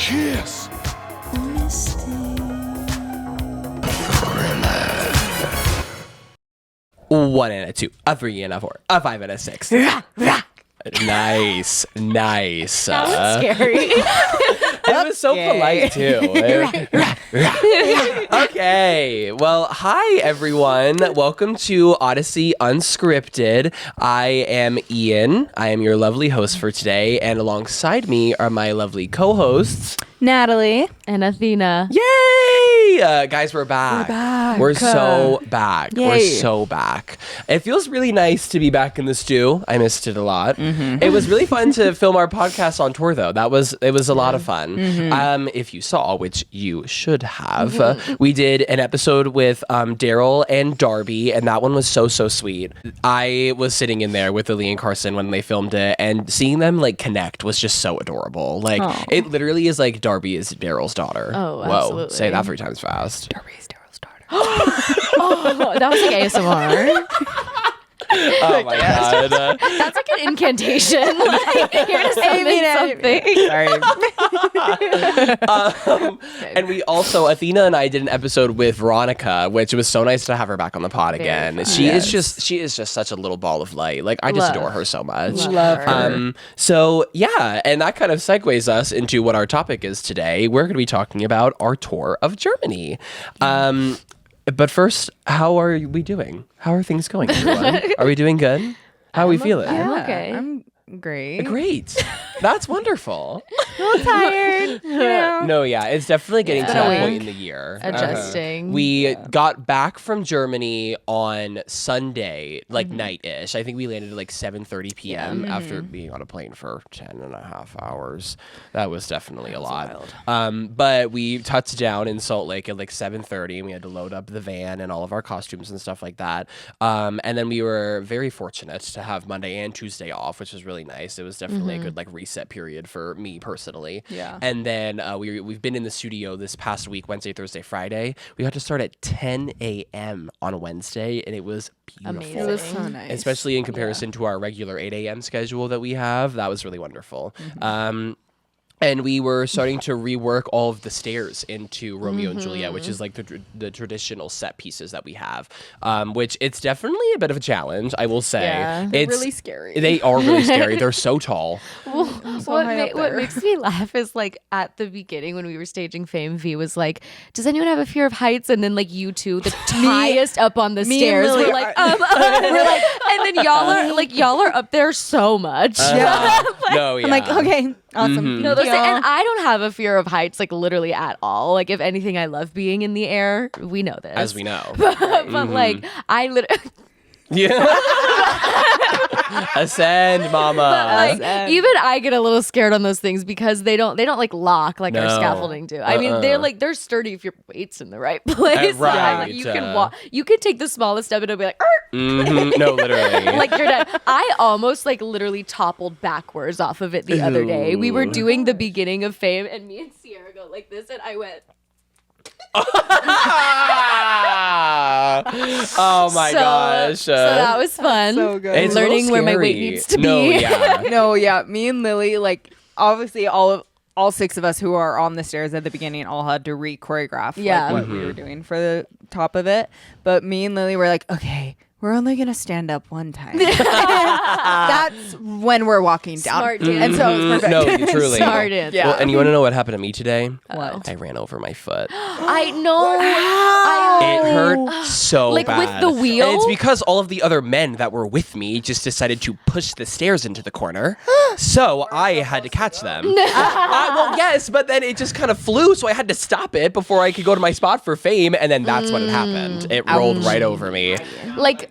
Kiss. One and a two, a three and a four, a five and a six. Nice. That was scary. It was so polite too. Okay. Well, hi everyone. Welcome to Odyssey Unscripted. I am Ian. I am your lovely host for today, and alongside me are my lovely co-hosts, Natalie And Athena. Yay! Guys, we're back. We're so back. Yay. We're so back. It feels really nice to be back in the stew. I missed it a lot. Mm-hmm. It was really fun to film our podcast on tour, though. It was a lot of fun. Mm-hmm. If you saw, which you should have, we did an episode with Daryl and Darby, and that one was so sweet. I was sitting in there with Lily and Carson when they filmed it, and seeing them like connect was just so adorable. Like it literally is like Darby is Daryl's daughter. Oh, whoa! absolutely. Say that 3 times fast. Darby is Daryl's daughter. Oh, that was like ASMR. Oh my god! That's like an incantation. Like, you're just saying something. And we also, Athena and I did an episode with Veronica, which was so nice to have her back on the pod again. She is just such a little ball of light. Like I just adore her so much. Love her. So yeah, and that kind of segues us into what our topic is today. We're going to be talking about our tour of Germany. But first, how are we doing? How are things going, everyone? Are we doing good? How are we feeling? I'm okay. I'm great. Great. That's wonderful. A little tired. You know? No, yeah, it's definitely getting to been a that point week. in the year. Adjusting. We got back from Germany on Sunday, like night-ish. I think we landed at like 7:30 p.m. after being on a plane for 10 and a half hours. That was definitely a lot. But we touched down in Salt Lake at like 7:30, and we had to load up the van and all of our costumes and stuff like that. And then we were very fortunate to have Monday and Tuesday off, which was really nice. It was definitely a good like reset period for me personally. Yeah. And then we've been in the studio this past week, Wednesday, Thursday, Friday. We got to start at 10 a.m. on Wednesday, and it was beautiful. Amazing. It was so nice. Especially in comparison to our regular 8 a.m. schedule that we have. That was really wonderful. And we were starting to rework all of the stairs into Romeo and Juliet, which is like the traditional set pieces that we have, which it's definitely a bit of a challenge, I will say. Yeah. They're really scary. They are really scary. They're so tall. What makes me laugh is like at the beginning when we were staging Fame, V was like, "Does anyone have a fear of heights?" And then like you two, the highest up on the stairs, Lily we're like, we're like, and then y'all are up there so much. No, yeah. I'm like, okay, awesome. No, those and I don't have a fear of heights like literally at all. Like if anything, I love being in the air. We know this, As we know. but like I literally. Yeah. Ascend, mama. Like even I get a little scared on those things because they don't like lock like our No. scaffolding do. I mean they're sturdy if your weight's in the right place. Right. Like, you can walk. You can take the smallest step and it'll be like, No, literally. like you're dead. I almost like literally toppled backwards off of it the other day. We were doing the beginning of Fame and me and Sierra go like this and I went. Oh my gosh. So that was fun. So good. It's a little learning where my weight scary. needs to No, be. yeah. No, yeah. Me and Lily, like, obviously all 6 of us who are on the stairs at the beginning all had to re-choreograph Yeah. what we were doing for the top of it. But me and Lily were like, okay, we're only going to stand up one time. That's when we're walking down. Smart dude. And so it was perfect. No, truly. Smart answer. Yeah. Well, and you want to know what happened to me today? What? I ran over my foot. I know. It hurt so Like, with bad. the wheel? And it's because all of the other men that were with me just decided to push the stairs into the corner. So I had to catch them. Well, yes, but then it just kind of flew, so I had to stop it before I could go to my spot for Fame, and then that's when it happened. It rolled right over me. Like,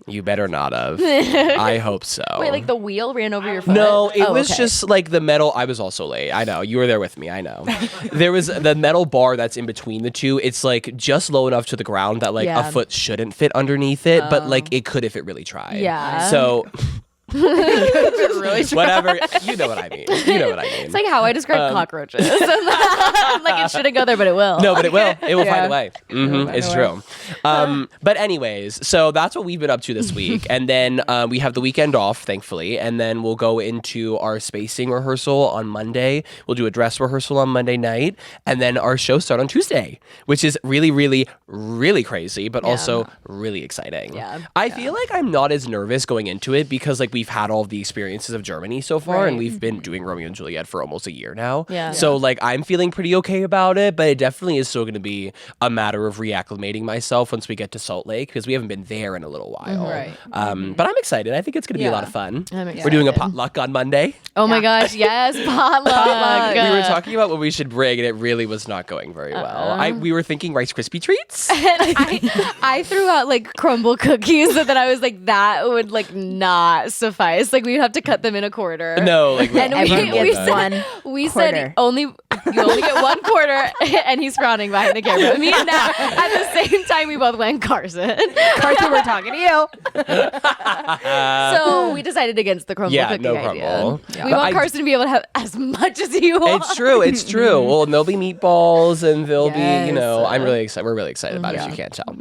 You better not have. I hope so. wait, like the wheel ran over your foot? No, it was okay. just like the metal. I was also late. I know. You were there with me. I know. There was the metal bar that's in between the two. It's like just low enough to the ground that like Yeah. a foot shouldn't fit underneath it, but like it could if it really tried. Yeah. So really Whatever. You know what I mean. It's like how I describe cockroaches. Like it shouldn't go there, but it will. No, but it will. It will find a way. Find It's a true. But anyways, so that's what we've been up to this week. And then we have the weekend off, thankfully. And then we'll go into our spacing rehearsal on Monday. We'll do a dress rehearsal on Monday night. And then our show start on Tuesday, which is really, really, really crazy, but also really exciting. Yeah. I feel like I'm not as nervous going into it because like we've had all of the experiences of Germany so far, and we've been doing Romeo and Juliet for almost a year now. Yeah. So like I'm feeling pretty okay about it, but it definitely is still going to be a matter of reacclimating myself once we get to Salt Lake because we haven't been there in a little while. Right. But I'm excited. I think it's going to be a lot of fun. I'm We're doing a excited. potluck on Monday. Oh my gosh, yes, potluck. We were talking about what we should bring, and it really was not going very well. We were thinking Rice Krispie treats. And I threw out like crumble cookies, and then I was like, that would like not suffice. Like we'd have to cut them in a quarter. No, like And Everyone we gets one we quarter. said you only get 1 quarter, and he's frowning behind the camera. Me and Nat, at the same time, we both went Carson. Carson, we're talking to you. So we decided against the crumble cookie no idea. crumble. We want Carson to be able to have as much as he wants. It's true. It's true. Well, and there'll be meatballs, and there'll be, Yes. I'm really excited. We're really excited about it, if you can't tell.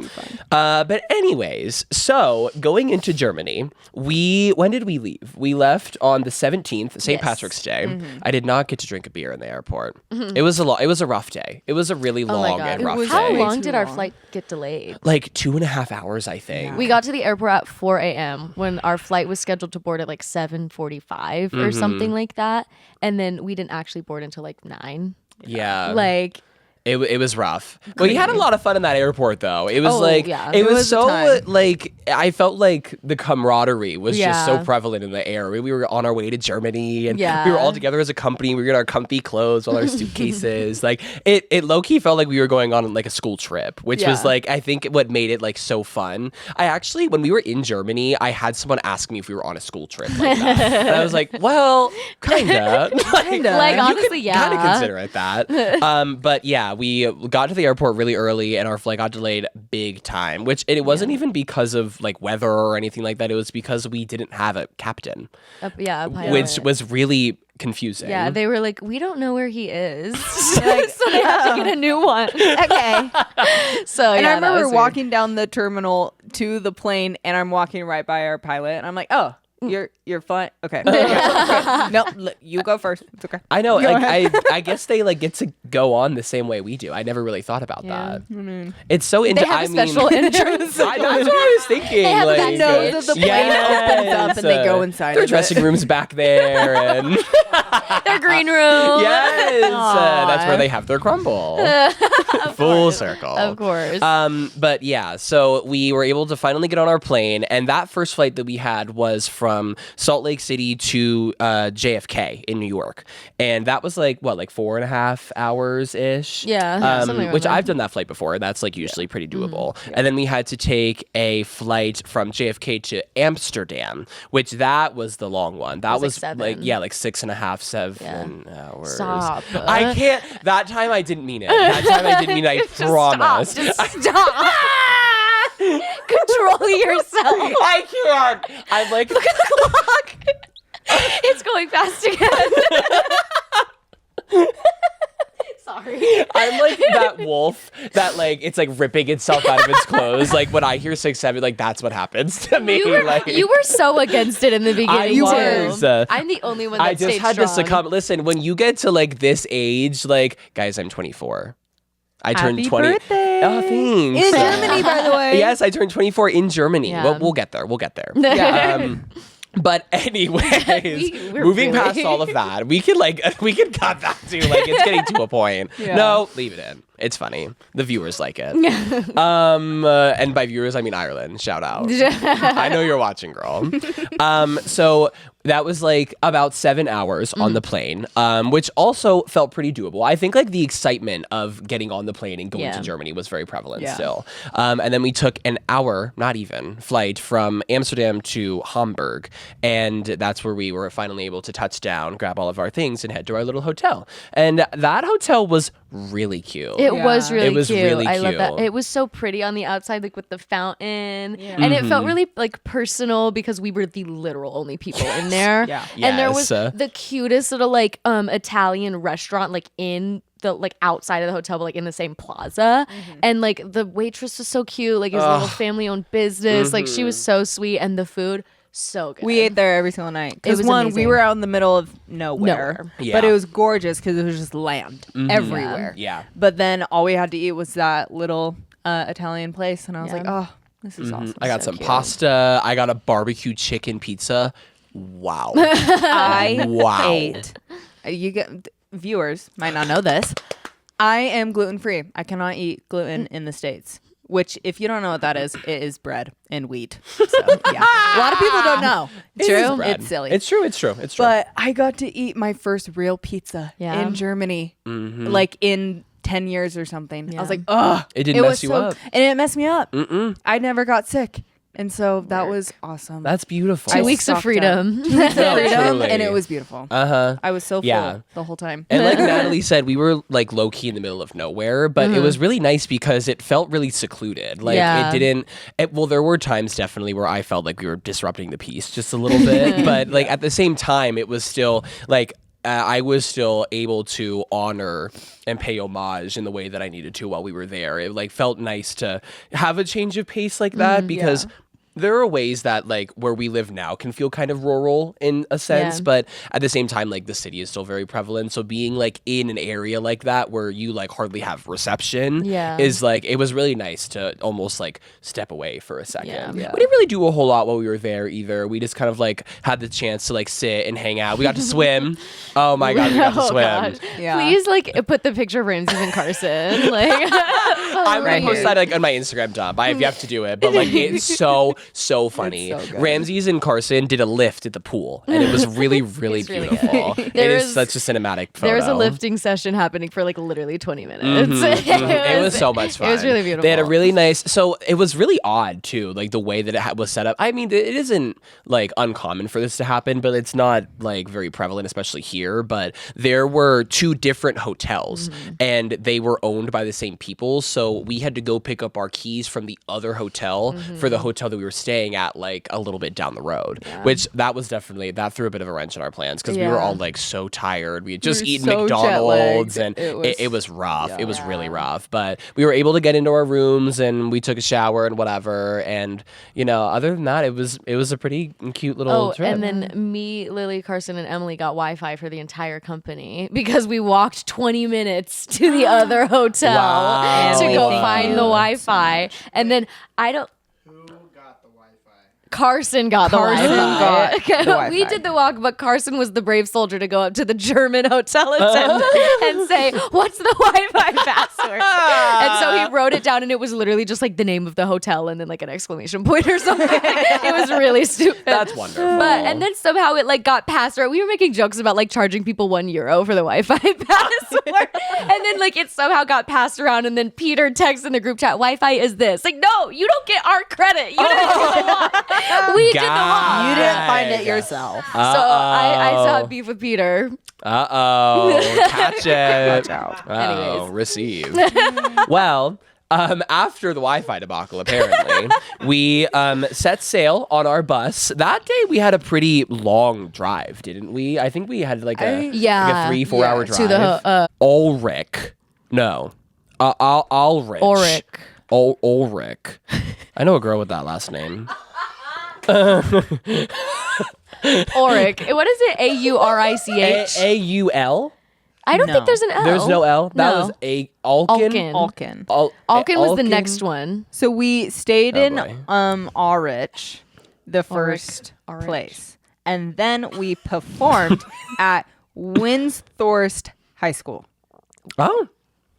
But anyways, so going into Germany, when did we leave? We left on the 17th, St. Yes. Patrick's Day. I did not get to drink a beer in the airport. It was a rough day. It was a really Oh my long God. and rough was How day. long too did our long. flight get delayed? Like 2.5 hours, I think. We got to the airport at 4 a.m. when our flight was scheduled to board at like 7:45 or something like that. And then we didn't actually board until like 9. Yeah. Like, It was rough. But we had a lot of fun in that airport, though. It was yeah. it was was a so time. like I felt like the camaraderie was just so Yeah. prevalent in the air. We were on our way to Germany, and Yeah. we were all together as a company. We were in our comfy clothes, all our suitcases. Like it low key felt like we were going on like a school trip, which was Yeah. like I think what made it like so fun. I actually, when we were in Germany, I had someone ask me if we were on a school trip like that, and I was like, well, kinda. Like, honestly, yeah. Kind of consider it that. But yeah, we got to the airport really early, and our flight got delayed big time. Which it wasn't even because of like weather or anything like that. It was because we didn't have a captain, a pilot. which was really confusing. Yeah, they were like, we don't know where he is. So they have to get a new one. Okay. So And yeah, I that remember was walking down the terminal to the plane, and I'm walking right by our pilot, and I'm like, oh, you're fine. Okay. No, you go first. It's okay. I know. Go Like, ahead. I guess they like get to go on the same way we do. I never really thought about Yeah. that. It's so They interesting. have a special entrance. That's what I was thinking. They have like, that nose of the plane opens up, and they go inside Their of it. dressing rooms back there, and Their green room. yes, that's where they have their crumble. Full circle, Of course. But yeah, so we were able to finally get on our plane, and that first flight that we had was from Salt Lake City to JFK in New York, and that was like 4.5 hours ish. Yeah, something around which there. I've done that flight before, and that's like usually pretty doable. And then we had to take a flight from JFK to Amsterdam, which that was the long one. That was like 7. like 6.5, 7 hours. Stop. I can't. That time I didn't mean it. That time I didn't mean it. I promise. Just stop. Control yourself. I can't. I'm like, Look at the clock. It's going fast again. Sorry. I'm like that wolf that like it's like ripping itself out of its clothes. Like when I hear 6, 7, like that's what happens to me. You were so against it in the beginning. I too. was. I'm the only one that I just stayed had to strong. succumb. Listen, when you get to like this age, like guys, I'm 24. I turned Happy 20. birthday. Oh, thanks. In Germany, by the way. Yes, I turned 24 in Germany. Yeah. Well, we'll get there. Yeah. But anyways, We're moving really- past all of that, we could cut that too. Like it's getting to a point. Yeah. No, leave it in. It's funny. The viewers like it. And by viewers, I mean Ireland. Shout out. I know you're watching, girl. So that was like about 7 hours on the plane, which also felt pretty doable. I think like the excitement of getting on the plane and going to Germany was very prevalent Yeah. still. And then we took an hour, not even, flight from Amsterdam to Hamburg. And that's where we were finally able to touch down, grab all of our things, and head to our little hotel. And that hotel was really cute. It was really It was cute. really I love that. cute. It was so pretty on the outside, like with the fountain. And it felt really like personal because we were the literal only people in there. And there was the cutest little like Italian restaurant like in the like outside of the hotel, but like in the same plaza. And like the waitress was so cute. Like it was a little family owned business. Like she was so sweet, and the food so good. We ate there every single night. Because one, we were out in the middle of nowhere. Yeah. But it was gorgeous because it was just land everywhere. Yeah. But then all we had to eat was that little Italian place. And I was like, oh, this is awesome. I got some pasta. I got a barbecue chicken pizza. Wow. I ate. You get viewers might not know this. I am gluten free. I cannot eat gluten in the States. Which, if you don't know what that is, it is bread and wheat. So, yeah. A lot of people don't know. True. It's silly. It's true. But I got to eat my first real pizza in Germany, like in 10 years or something. Yeah. I was like, ugh. It didn't mess you up. And it messed me up. I never got sick. And so that was awesome. That's beautiful. 2 weeks of freedom. And it was beautiful. I was so full the whole time. And like Natalie said, we were like low key in the middle of nowhere, but it was really nice because it felt really secluded. Like it didn't. Well, there were times definitely where I felt like we were disrupting the peace just a little bit, but like at the same time, it was still like. I was still able to honor and pay homage in the way that I needed to while we were there. It like felt nice to have a change of pace like that because there are ways that like where we live now can feel kind of rural in a sense, but at the same time, like the city is still very prevalent. So being like in an area like that where you like hardly have reception is like, it was really nice to almost like step away for a second. We didn't really do a whole lot while we were there either. We just kind of like had the chance to like sit and hang out. We got to swim. Oh my God, we got to swim. Please like put the picture of Ramses and Carson. Like I'm going to post that like on my Instagram dump. I have yet to do it, but like it's so funny. Ramses and Carson did a lift at the pool, and it was really, really beautiful. It is such a cinematic photo. There was a lifting session happening for like literally 20 minutes. It was so much fun. It was really beautiful. They had a really nice. So it was really odd too, like the way that it was set up. I mean, it isn't like uncommon for this to happen, but it's not like very prevalent, especially here. But there were 2 different hotels, and they were owned by the same people. So we had to go pick up our keys from the other hotel for the hotel that we were staying at, like a little bit down the road. Which that threw a bit of a wrench in our plans because we were all like so tired. We had just eaten McDonald's, and it was rough. It was really rough. But we were able to get into our rooms, and we took a shower and whatever. And you know, other than that, it was a pretty cute little trip. And then me, Lily, Carson, and Emily got Wi-Fi for the entire company because we walked 20 minutes to the other hotel to go find the Wi-Fi. And then Carson got the Wi-Fi. We did the walk, but Carson was the brave soldier to go up to the German hotel attendant and say, "What's the Wi-Fi password?" And so he wrote it down, and it was literally just like the name of the hotel and then like an exclamation point or something. It was really stupid. That's wonderful. And then somehow it like got passed around. We were making jokes about like charging people €1 for the Wi-Fi password, and then like it somehow got passed around. And then Peter texts in the group chat, "Wi-Fi is this." Like, no, you don't get our credit. You didn't do the walk. We did the walk. You didn't find it yourself. So I still have beef with Peter. Catch it. Watch out. Anyways. Receive. Well, after the Wi-Fi debacle, apparently, we set sail on our bus. That day, we had a pretty long drive, didn't we? I think we had like a 3-4 hour drive. To the Ulrich. No. Ulrich. Ulrich. I know a girl with that last name. Auric. What is it? A-U-R-I-C-H? A-U-L? I don't think there's an L. There's no L? That was Alkin? Alkin was the next one. So we stayed in Aurich, the first place. And then we performed at Winsthorst High School. Oh.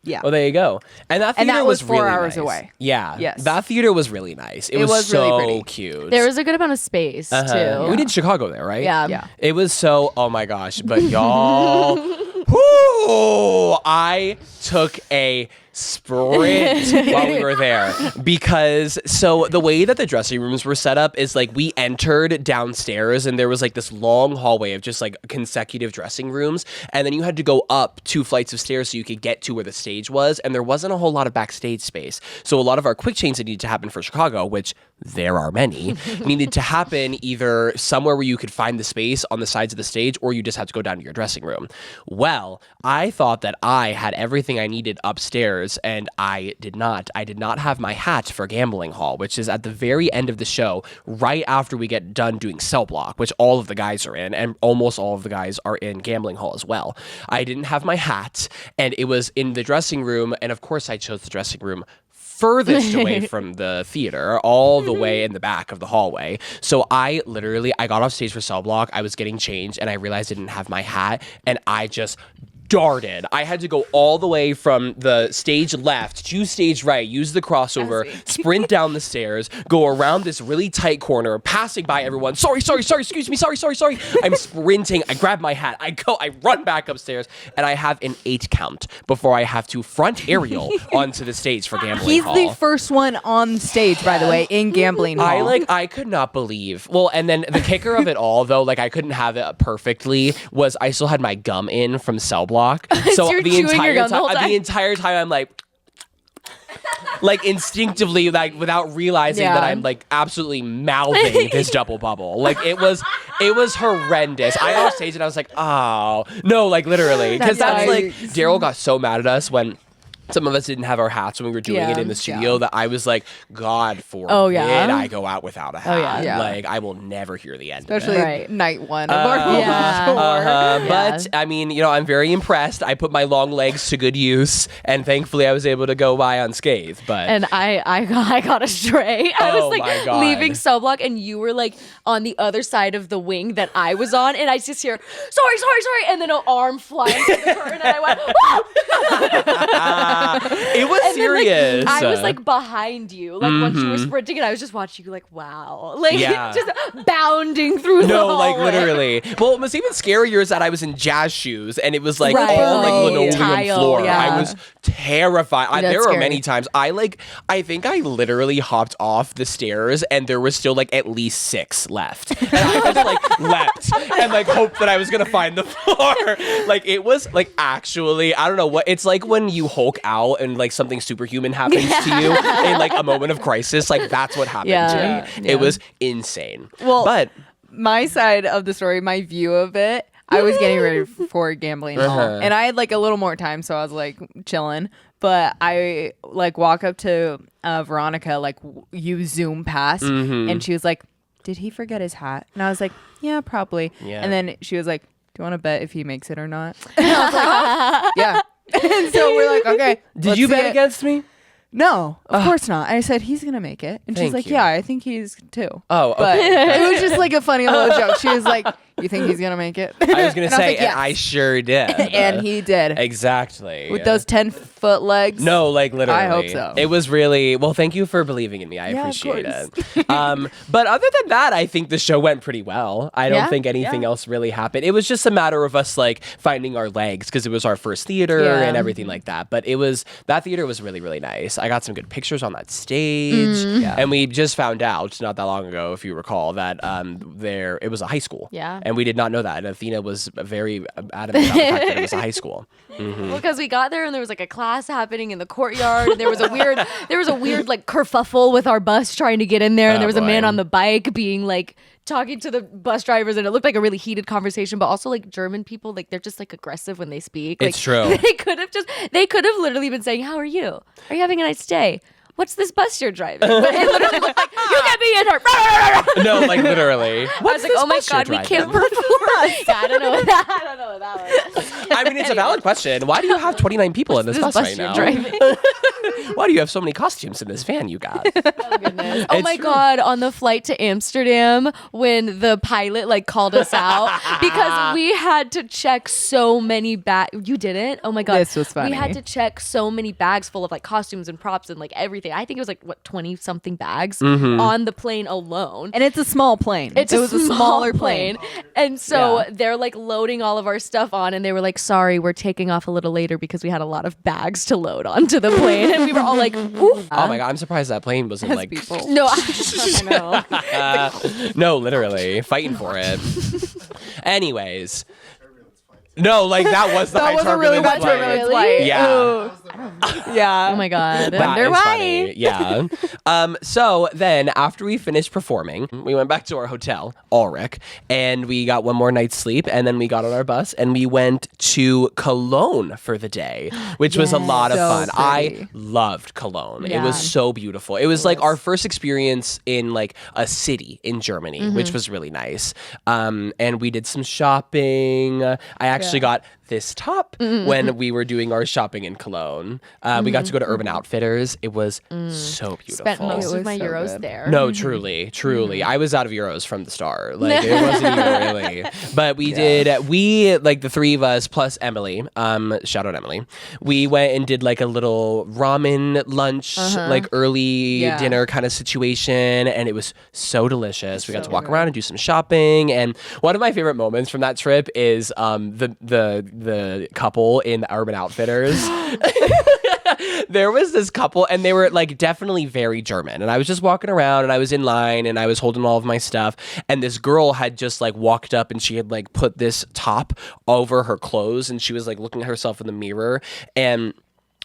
Yeah. Well, there you go. And that theater was 4 really hours nice. away. Yeah. Yes. That theater was really nice. It was so really pretty. cute. There was a good amount of space, too. We did Chicago there, right? Yeah. It was so, oh my gosh. But y'all, whoo, I took a sprint while we were there. Because, so the way that the dressing rooms were set up is like we entered downstairs and there was like this long hallway of just like consecutive dressing rooms. And then you had to go up 2 flights of stairs so you could get to where the stage was. And there wasn't a whole lot of backstage space. So a lot of our quick changes that needed to happen for Chicago, which there are many, needed to happen either somewhere where you could find the space on the sides of the stage, or you just had to go down to your dressing room. Well, I thought that I had everything I needed upstairs, and I did not. I did not have my hat for Gambling Hall, which is at the very end of the show, right after we get done doing Cell Block, which all of the guys are in, and almost all of the guys are in Gambling Hall as well. I didn't have my hat, and it was in the dressing room, and of course I chose the dressing room furthest away from the theater, all the way in the back of the hallway. So I got off stage for Cell Block, I was getting changed, and I realized I didn't have my hat, and I just darted. I had to go all the way from the stage left to stage right, use the crossover, sprint down the stairs, go around this really tight corner, passing by everyone. Sorry, excuse me, sorry. I'm sprinting. I grab my hat. I run back upstairs, and I have an 8 count before I have to front aerial onto the stage for Gambling Hall. He's the first one on stage, by the way, in Gambling Hall. I could not believe. Well, and then the kicker of it all, though, like I couldn't have it perfectly, was I still had my gum in from Cell Block. So the entire time I'm like instinctively, like without realizing that I'm like absolutely mouthing this double bubble. Like it was horrendous. I got off stage and I was like, oh no, like literally, because that's like Daryl got so mad at us when some of us didn't have our hats when we were doing it in the studio that I was like, God forbid I go out without a hat. Like, I will never hear the end Especially of it. night one of our tour. But, I mean, you know, I'm very impressed. I put my long legs to good use, and thankfully I was able to go by unscathed. But and I got astray. I was like leaving Cell Block, and you were like on the other side of the wing that I was on, and I just hear, sorry, and then an arm flying through the curtain, and I went, it was serious. Then, like, I was like behind you, like once you were sprinting, and I was just watching you, like, wow, like just bounding through the hallway. Like literally. Well, what was even scarier is that I was in jazz shoes, and it was like all like linoleum floor. I was terrified. There were many times I think I literally hopped off the stairs, and there was still like at least 6 left, and I just like leapt and like hoped that I was gonna find the floor. Like it was like actually, I don't know what it's like when you Hulk out and like something superhuman happens to you in like a moment of crisis. Like that's what happened to me. It was insane. Well, but my side of the story, my view of it, I was getting ready for Gambling Hall, and I had like a little more time, so I was like chilling. But I like walk up to Veronica, like you zoom past, and she was like, "Did he forget his hat?" And I was like, "Yeah, probably." Yeah. And then she was like, "Do you want to bet if he makes it or not?" And I was like, "Oh, yeah." And so we're like, okay. Did you bet against me? No, of course not. I said, he's going to make it. And she's like, yeah, I think he's too. Oh, okay. But it was just like a funny little joke. She was like, you think he's going to make it? I was going to say, yes. I sure did. And he did. Exactly. With those 10-foot legs. No, like literally. I hope so. It was really, well, thank you for believing in me. I appreciate it. But other than that, I think the show went pretty well. I don't think anything else really happened. It was just a matter of us like finding our legs because it was our first theater and everything like that. But that theater was really, really nice. I got some good pictures on that stage. And we just found out not that long ago, if you recall, that it was a high school. Yeah. And we did not know that. And Athena was very adamant about the fact that it was a high school. Well, because we got there and there was like a class happening in the courtyard. And there was a weird like kerfuffle with our bus trying to get in there. And there was a man on the bike being like talking to the bus drivers, and it looked like a really heated conversation. But also like German people, like they're just like aggressive when they speak. Like, it's true. They could have literally been saying, "How are you? Are you having a nice day? What's this bus you're driving?" But it literally looked like, "You get me in her." No, like literally. I was like, "Oh my God, we can't perform." I don't know what that was. I mean, it's a valid question. Why do you have 29 people in this bus right now? Why do you have so many costumes in this van you got? Oh goodness. Oh my God. On the flight to Amsterdam, when the pilot like called us out because we had to check so many bags. You didn't? Oh my God. This was funny. We had to check so many bags full of like costumes and props and like everything. I think it was like 20 something bags on the plane alone. And it's a small plane. It was a smaller plane. And so they're like loading all of our stuff on and they were like, sorry, we're taking off a little later because we had a lot of bags to load onto the plane. And we were all like, ooh. Oh my God, I'm surprised that plane wasn't like people. No, I know. no, literally fighting for it. Anyways. No, like that was the high turbulence flight. Yeah. Yeah. Oh my God. That is funny. Yeah. So then after we finished performing, we went back to our hotel, Ulrich, and we got one more night's sleep. And then we got on our bus and we went to Cologne for the day, which was a lot of fun. Pretty. I loved Cologne. Yeah. It was so beautiful. It was like our first experience in like a city in Germany, which was really nice. And we did some shopping. I actually got this top when we were doing our shopping in Cologne. We got to go to Urban Outfitters. It was so beautiful. Spent most of my so euros good. there. No, truly. I was out of euros from the start. Like it wasn't even really. But we did. We like the three of us plus Emily. Shout out Emily. We went and did like a little ramen lunch, like early dinner kind of situation, and it was so delicious. We got to walk around and do some shopping. And one of my favorite moments from that trip is the couple in the Urban Outfitters. There was this couple and they were like definitely very German, and I was just walking around and I was in line and I was holding all of my stuff, and this girl had just like walked up and she had like put this top over her clothes and she was like looking at herself in the mirror, and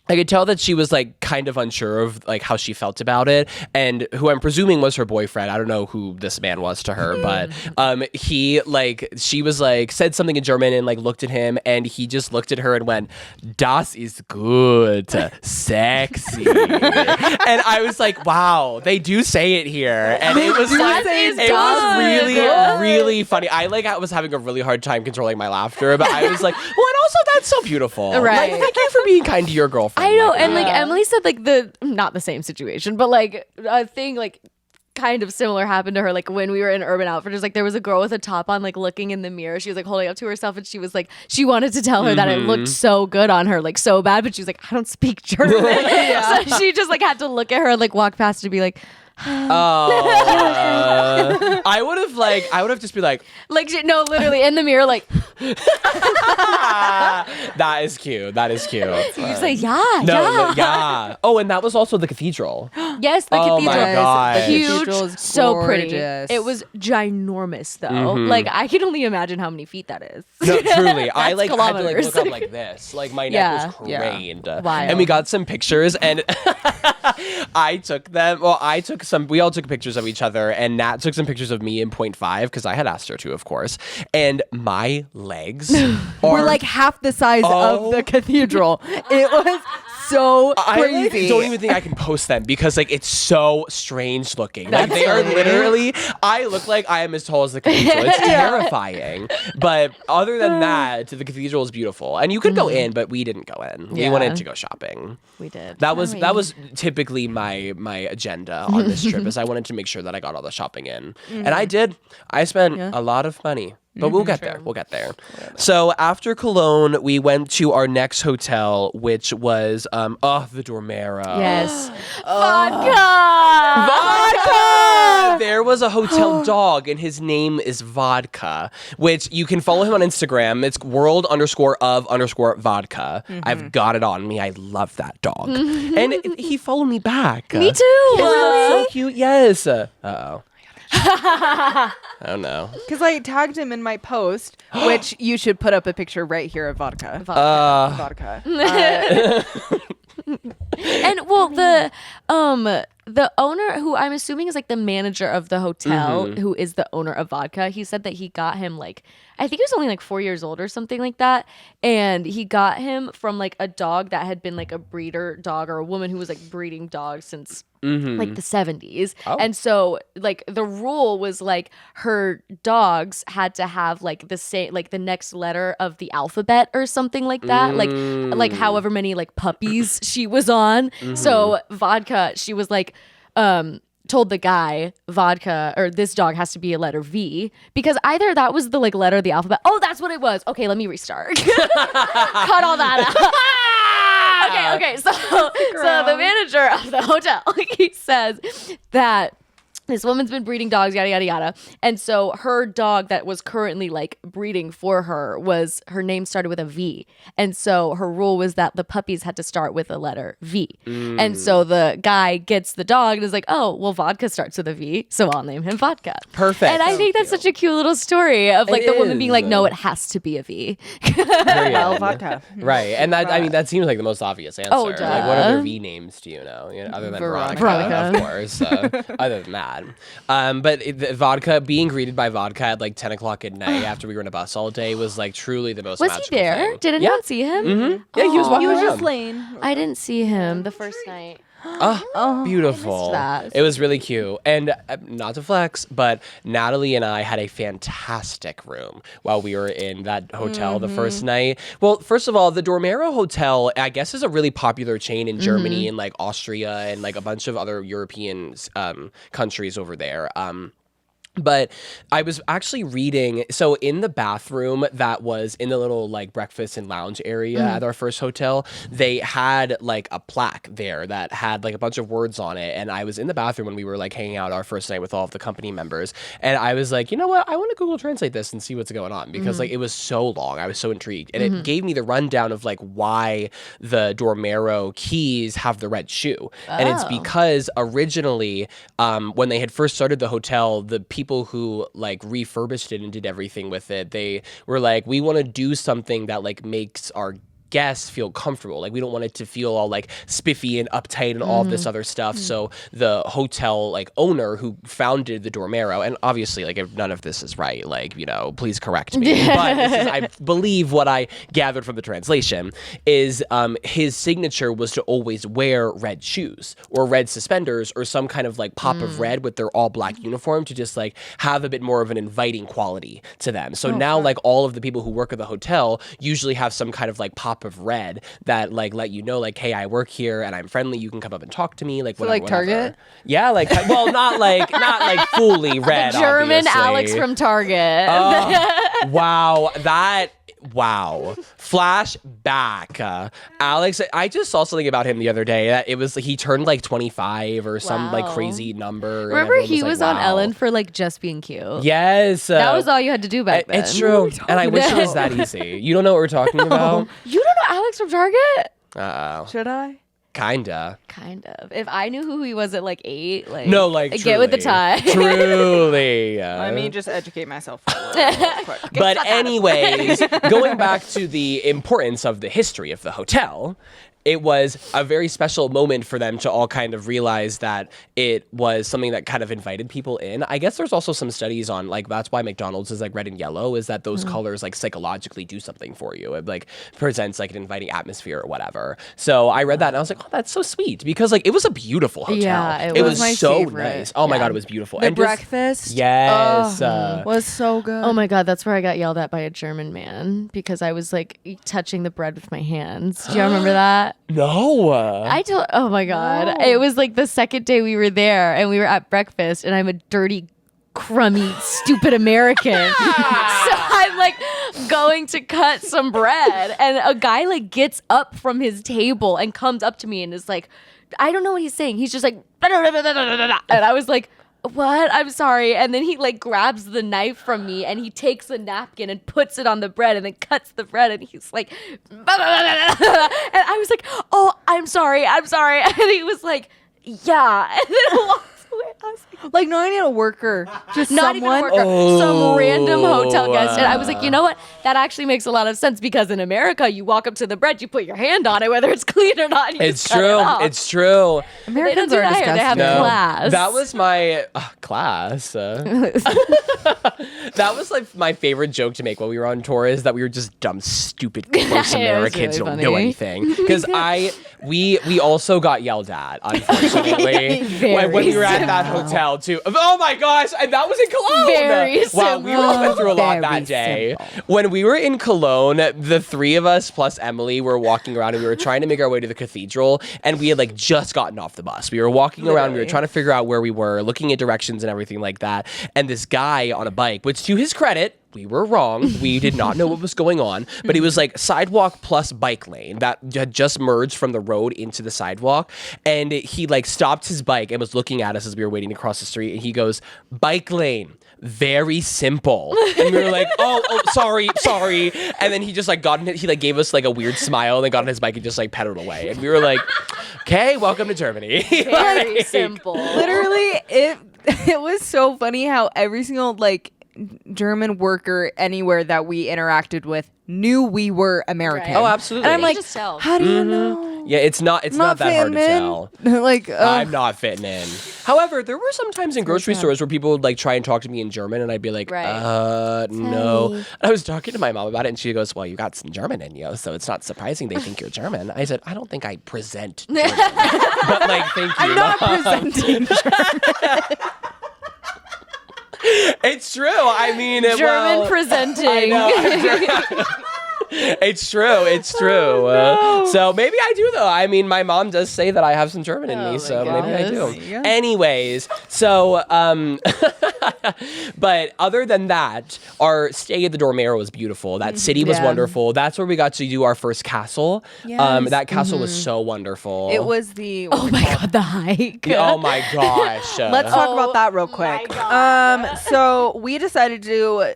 I could tell that she was like kind of unsure of like how she felt about it, and who I'm presuming was her boyfriend. I don't know who this man was to her, but she was like said something in German and like looked at him, and he just looked at her and went, "Das ist gut, sexy." And I was like, wow, they do say it here, and it was like it was really funny. I was having a really hard time controlling my laughter, but I was like, well, and also that's so beautiful. Right. Like, thank you for being kind to your girlfriend. I know, like and that. like Emily said, like not the same situation, but like a thing like kind of similar happened to her. Like when we were in Urban Outfitters, like there was a girl with a top on, like looking in the mirror. She was like holding up to herself, and she was like, she wanted to tell her that it looked so good on her, like so bad, but she was like, I don't speak German. So she just like had to look at her and like walk past and be like, I would have just be like no, literally in the mirror, like that is cute. you just like yeah. Oh, and that was also the cathedral. Yes, the cathedral. My God. is huge, cathedral is so pretty. gorgeous. It was ginormous though. Like I can only imagine how many feet that is. No, truly. I like had to like kilometers. look up like this. Like my neck was craned. Wild. And we got some pictures, and I took them. Well, we all took pictures of each other, and Nat took some pictures of me in 0.5 because I had asked her to, of course. And my legs were like half the size of the cathedral. It was so crazy. I don't even think I can post them because like it's so strange looking. Like they are literally. I look like I am as tall as the cathedral. It's terrifying. But other than that, the cathedral is beautiful, and you could go in, but we didn't go in. We wanted to go shopping. We did. That was typically my agenda on this trip, is I wanted to make sure that I got all the shopping in, and I did. I spent a lot of money. But we'll get there. We'll get there. So after Cologne, we went to our next hotel, which was the Dormera. Yes. Vodka! There was a hotel dog, and his name is Vodka, which you can follow him on Instagram. It's world_of_vodka. I've got it on me. I love that dog. And he followed me back. Me too. Isn't that so cute? Yes. Uh-oh. Oh no. Because I tagged him in my post, which you should put up a picture right here of vodka. Vodka. And well, the owner, who I'm assuming is like the manager of the hotel, who is the owner of vodka, he said that he got him like, I think he was only like 4 years old or something like that. And he got him from like a dog that had been like a breeder dog, or a woman who was like breeding dogs since like the 70s. And so like the rule was like her dogs had to have like the same, like the next letter of the alphabet or something like that. Like however many like puppies she was on. So vodka, she was like, told the guy, vodka, or this dog has to be a letter V, because either that was the like letter of the alphabet. Oh, that's what it was. Okay, let me restart. Cut all that out. Okay. So the manager of the hotel, he says that this woman's been breeding dogs, yada, yada, yada. And so her dog that was currently like breeding for her her name started with a V. And so her rule was that the puppies had to start with a letter V. And so the guy gets the dog and is like, oh, well, vodka starts with a V, so I'll name him Vodka. Perfect. And I think that's such a cute little story of like the woman being like, no, it has to be a V. Well, vodka. Right. And that, I mean, that seems like the most obvious answer. Oh, like, what other V names do you know other than Veronica, of course. Other than that. But the vodka, being greeted by vodka at like 10 o'clock at night after we were in a bus all day was like truly the most Was magical he there? thing. Did anyone see him? Yeah, he was walking around. just laying. I didn't see him the first night. Beautiful. that. It was really cute. And not to flex, but Natalie and I had a fantastic room while we were in that hotel the first night. Well, first of all, the Dormero Hotel, I guess, is a really popular chain in Germany and like Austria and like a bunch of other European countries over there. But I was actually reading, so in the bathroom that was in the little like breakfast and lounge area at our first hotel, they had like a plaque there that had like a bunch of words on it. And I was in the bathroom when we were like hanging out our first night with all of the company members. And I was like, you know what? I want to Google Translate this and see what's going on, because like it was so long. I was so intrigued. And it gave me the rundown of like why the Dormero keys have the red shoe. And it's because originally when they had first started the hotel, the people who like refurbished it and did everything with it, they were like, we want to do something that like makes our guests feel comfortable. Like we don't want it to feel all like spiffy and uptight and all this other stuff. So the hotel like owner who founded the Dormero, and obviously like if none of this is right, like, you know, please correct me. But this is, I believe what I gathered from the translation is his signature was to always wear red shoes or red suspenders or some kind of like pop of red with their all black uniform to just like have a bit more of an inviting quality to them. So now like all of the people who work at the hotel usually have some kind of like pop of red that like let you know like, hey, I work here and I'm friendly, you can come up and talk to me, like whatever, like Target. Yeah, like, well, not like fully red, German obviously. Alex from Target. Wow. Flashback. Alex, I just saw something about him the other day that it was he turned like 25 or some like crazy number. Remember he was on Ellen for like just being cute. Yes. That was all you had to do back then. It's true. And I wish it was that easy. You don't know what we're talking about? You don't know Alex from Target? Uh-oh. Should I? Kinda. Kind of. If I knew who he was at like 8, like no, like get with the time. Truly. Let me just educate myself real quick. But anyways, going back to the importance of the history of the hotel, it was a very special moment for them to all kind of realize that it was something that kind of invited people in. I guess there's also some studies on like that's why McDonald's is like red and yellow, is that those colors like psychologically do something for you. It like presents like an inviting atmosphere or whatever. So I read that and I was like, oh, that's so sweet, because like it was a beautiful hotel. Yeah, it was my so favorite. nice. Oh my God, it was beautiful. The and just- breakfast. yes. Was so good. Oh my God, that's where I got yelled at by a German man because I was like touching the bread with my hands. Do you remember that? No. Oh my God. It was like the second day we were there and we were at breakfast and I'm a dirty, crummy, stupid American. So I'm like going to cut some bread and a guy like gets up from his table and comes up to me and is like, I don't know what he's saying. He's just like, and I was like, what? I'm sorry. And then he like grabs the knife from me and he takes the napkin and puts it on the bread and then cuts the bread and he's like, and I was like, oh, I'm sorry. And he was like, yeah. And then walks away. I Like not even a worker, just Not someone. even a worker, some random hotel guest. And I was like, you know what? That actually makes a lot of sense because in America, you walk up to the bread, you put your hand on it, whether it's clean or not. And you It's just cut true. it off. It's true. Americans They are don't do that here. disgusting. They have class. That was my class. That was like my favorite joke to make while we were on tour is that we were just dumb, stupid, gross Americans who don't know anything. Because we also got yelled at, unfortunately, when we were at that hotel too. Oh my gosh, and that was in Cologne. Very wow, we were going through a lot Very that day. simple. When we were in Cologne, the three of us plus Emily were walking around and we were trying to make our way to the cathedral, and we had like just gotten off the bus. We were walking around, we were trying to figure out where we were, looking at directions and everything like that. And this guy on a bike, which to his credit, we were wrong. We did not know what was going on, but he was like sidewalk plus bike lane that had just merged from the road into the sidewalk. And he like stopped his bike and was looking at us as we were waiting to cross the street. And he goes, "Bike lane, very simple." And we were like, oh, sorry. And then he just like got in it. He like gave us like a weird smile and then got on his bike and just like pedaled away. And we were like, okay, welcome to Germany. Very simple. Literally, it was so funny how every single like German worker anywhere that we interacted with knew we were American. Right. Oh, absolutely. And I'm like, just tell. how do you know? Yeah, it's not that hard to tell. Like, I'm not fitting in. However, there were some times in grocery stores where people would like try and talk to me in German, and I'd be like, no. And I was talking to my mom about it, and she goes, "Well, you got some German in you, so it's not surprising they think you're German." I said, "I don't think I present German, but like, thank you." I'm not presenting German. It's true. I mean, German presenting. I know. It's true. It's true. Oh, no. So maybe I do though. I mean, my mom does say that I have some German in me, so maybe I do. Yeah. Anyways, so but other than that, our stay at the Dormero was beautiful. That city was wonderful. That's where we got to do our first castle. Yes. That castle was so wonderful. It was the Oh my god, the hike. Oh my gosh. Let's talk about that real quick. So we decided to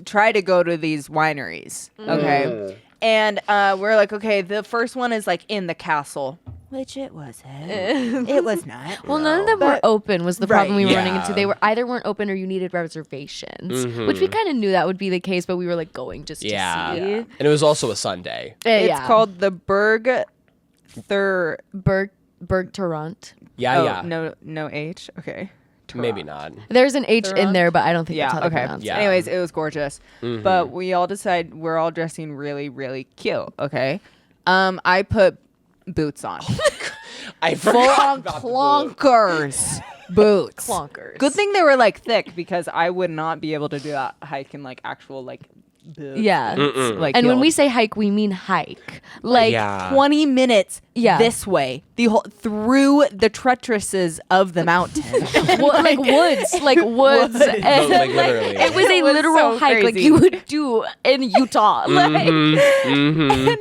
try to go to these wineries. Okay. And we're like, okay, the first one is like in the castle. Which it wasn't. It was not. Well, none of them were open was the problem we were running into. Yeah. They were either weren't open or you needed reservations, which we kind of knew that would be the case, but we were like going just to see. And it was also a Sunday. It's called the Berg Tarant. No H. Okay. Maybe not. There's an H in there, but I don't think that's how to pronounce it. Yeah. Anyways, it was gorgeous. But we all decide we're all dressing really, really cute. Okay. I put boots on. I Full forgot on about the clonkers. Boots. Clonkers. Good thing they were like thick because I would not be able to do that hike in like actual like boots. Yeah. Like And when heeled. we say hike, we mean hike. Like 20 minutes Yeah. this way, the whole through the treacherouses of the mountain. like woods. Woods. And, Like, literally. It was a was literal so hike like crazy. you would do in Utah. And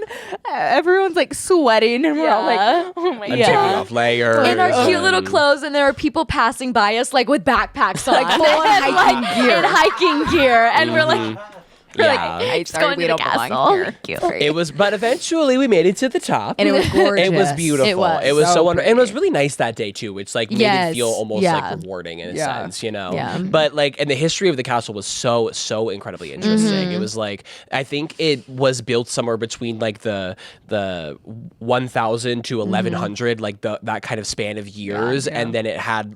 everyone's like sweating and we're all Yeah. like, oh my I'm Yeah. taking god. off layers. in our cute little clothes, and there are people passing by us like with backpacks on, Like full on And, hiking gear. in hiking gear, and we're like, Yeah. just going to the castle. It was, but eventually we made it to the top, And it was gorgeous. It was beautiful. It was so so wonderful, and it was pretty. really nice that day too, which like made Yes. it feel almost Yeah. like rewarding in a Yeah. sense, you know. Yeah. But like, and the history of the castle was so incredibly interesting. It was like, I think it was built somewhere between like the 1000 to 1100, like that kind of span of years, and then it had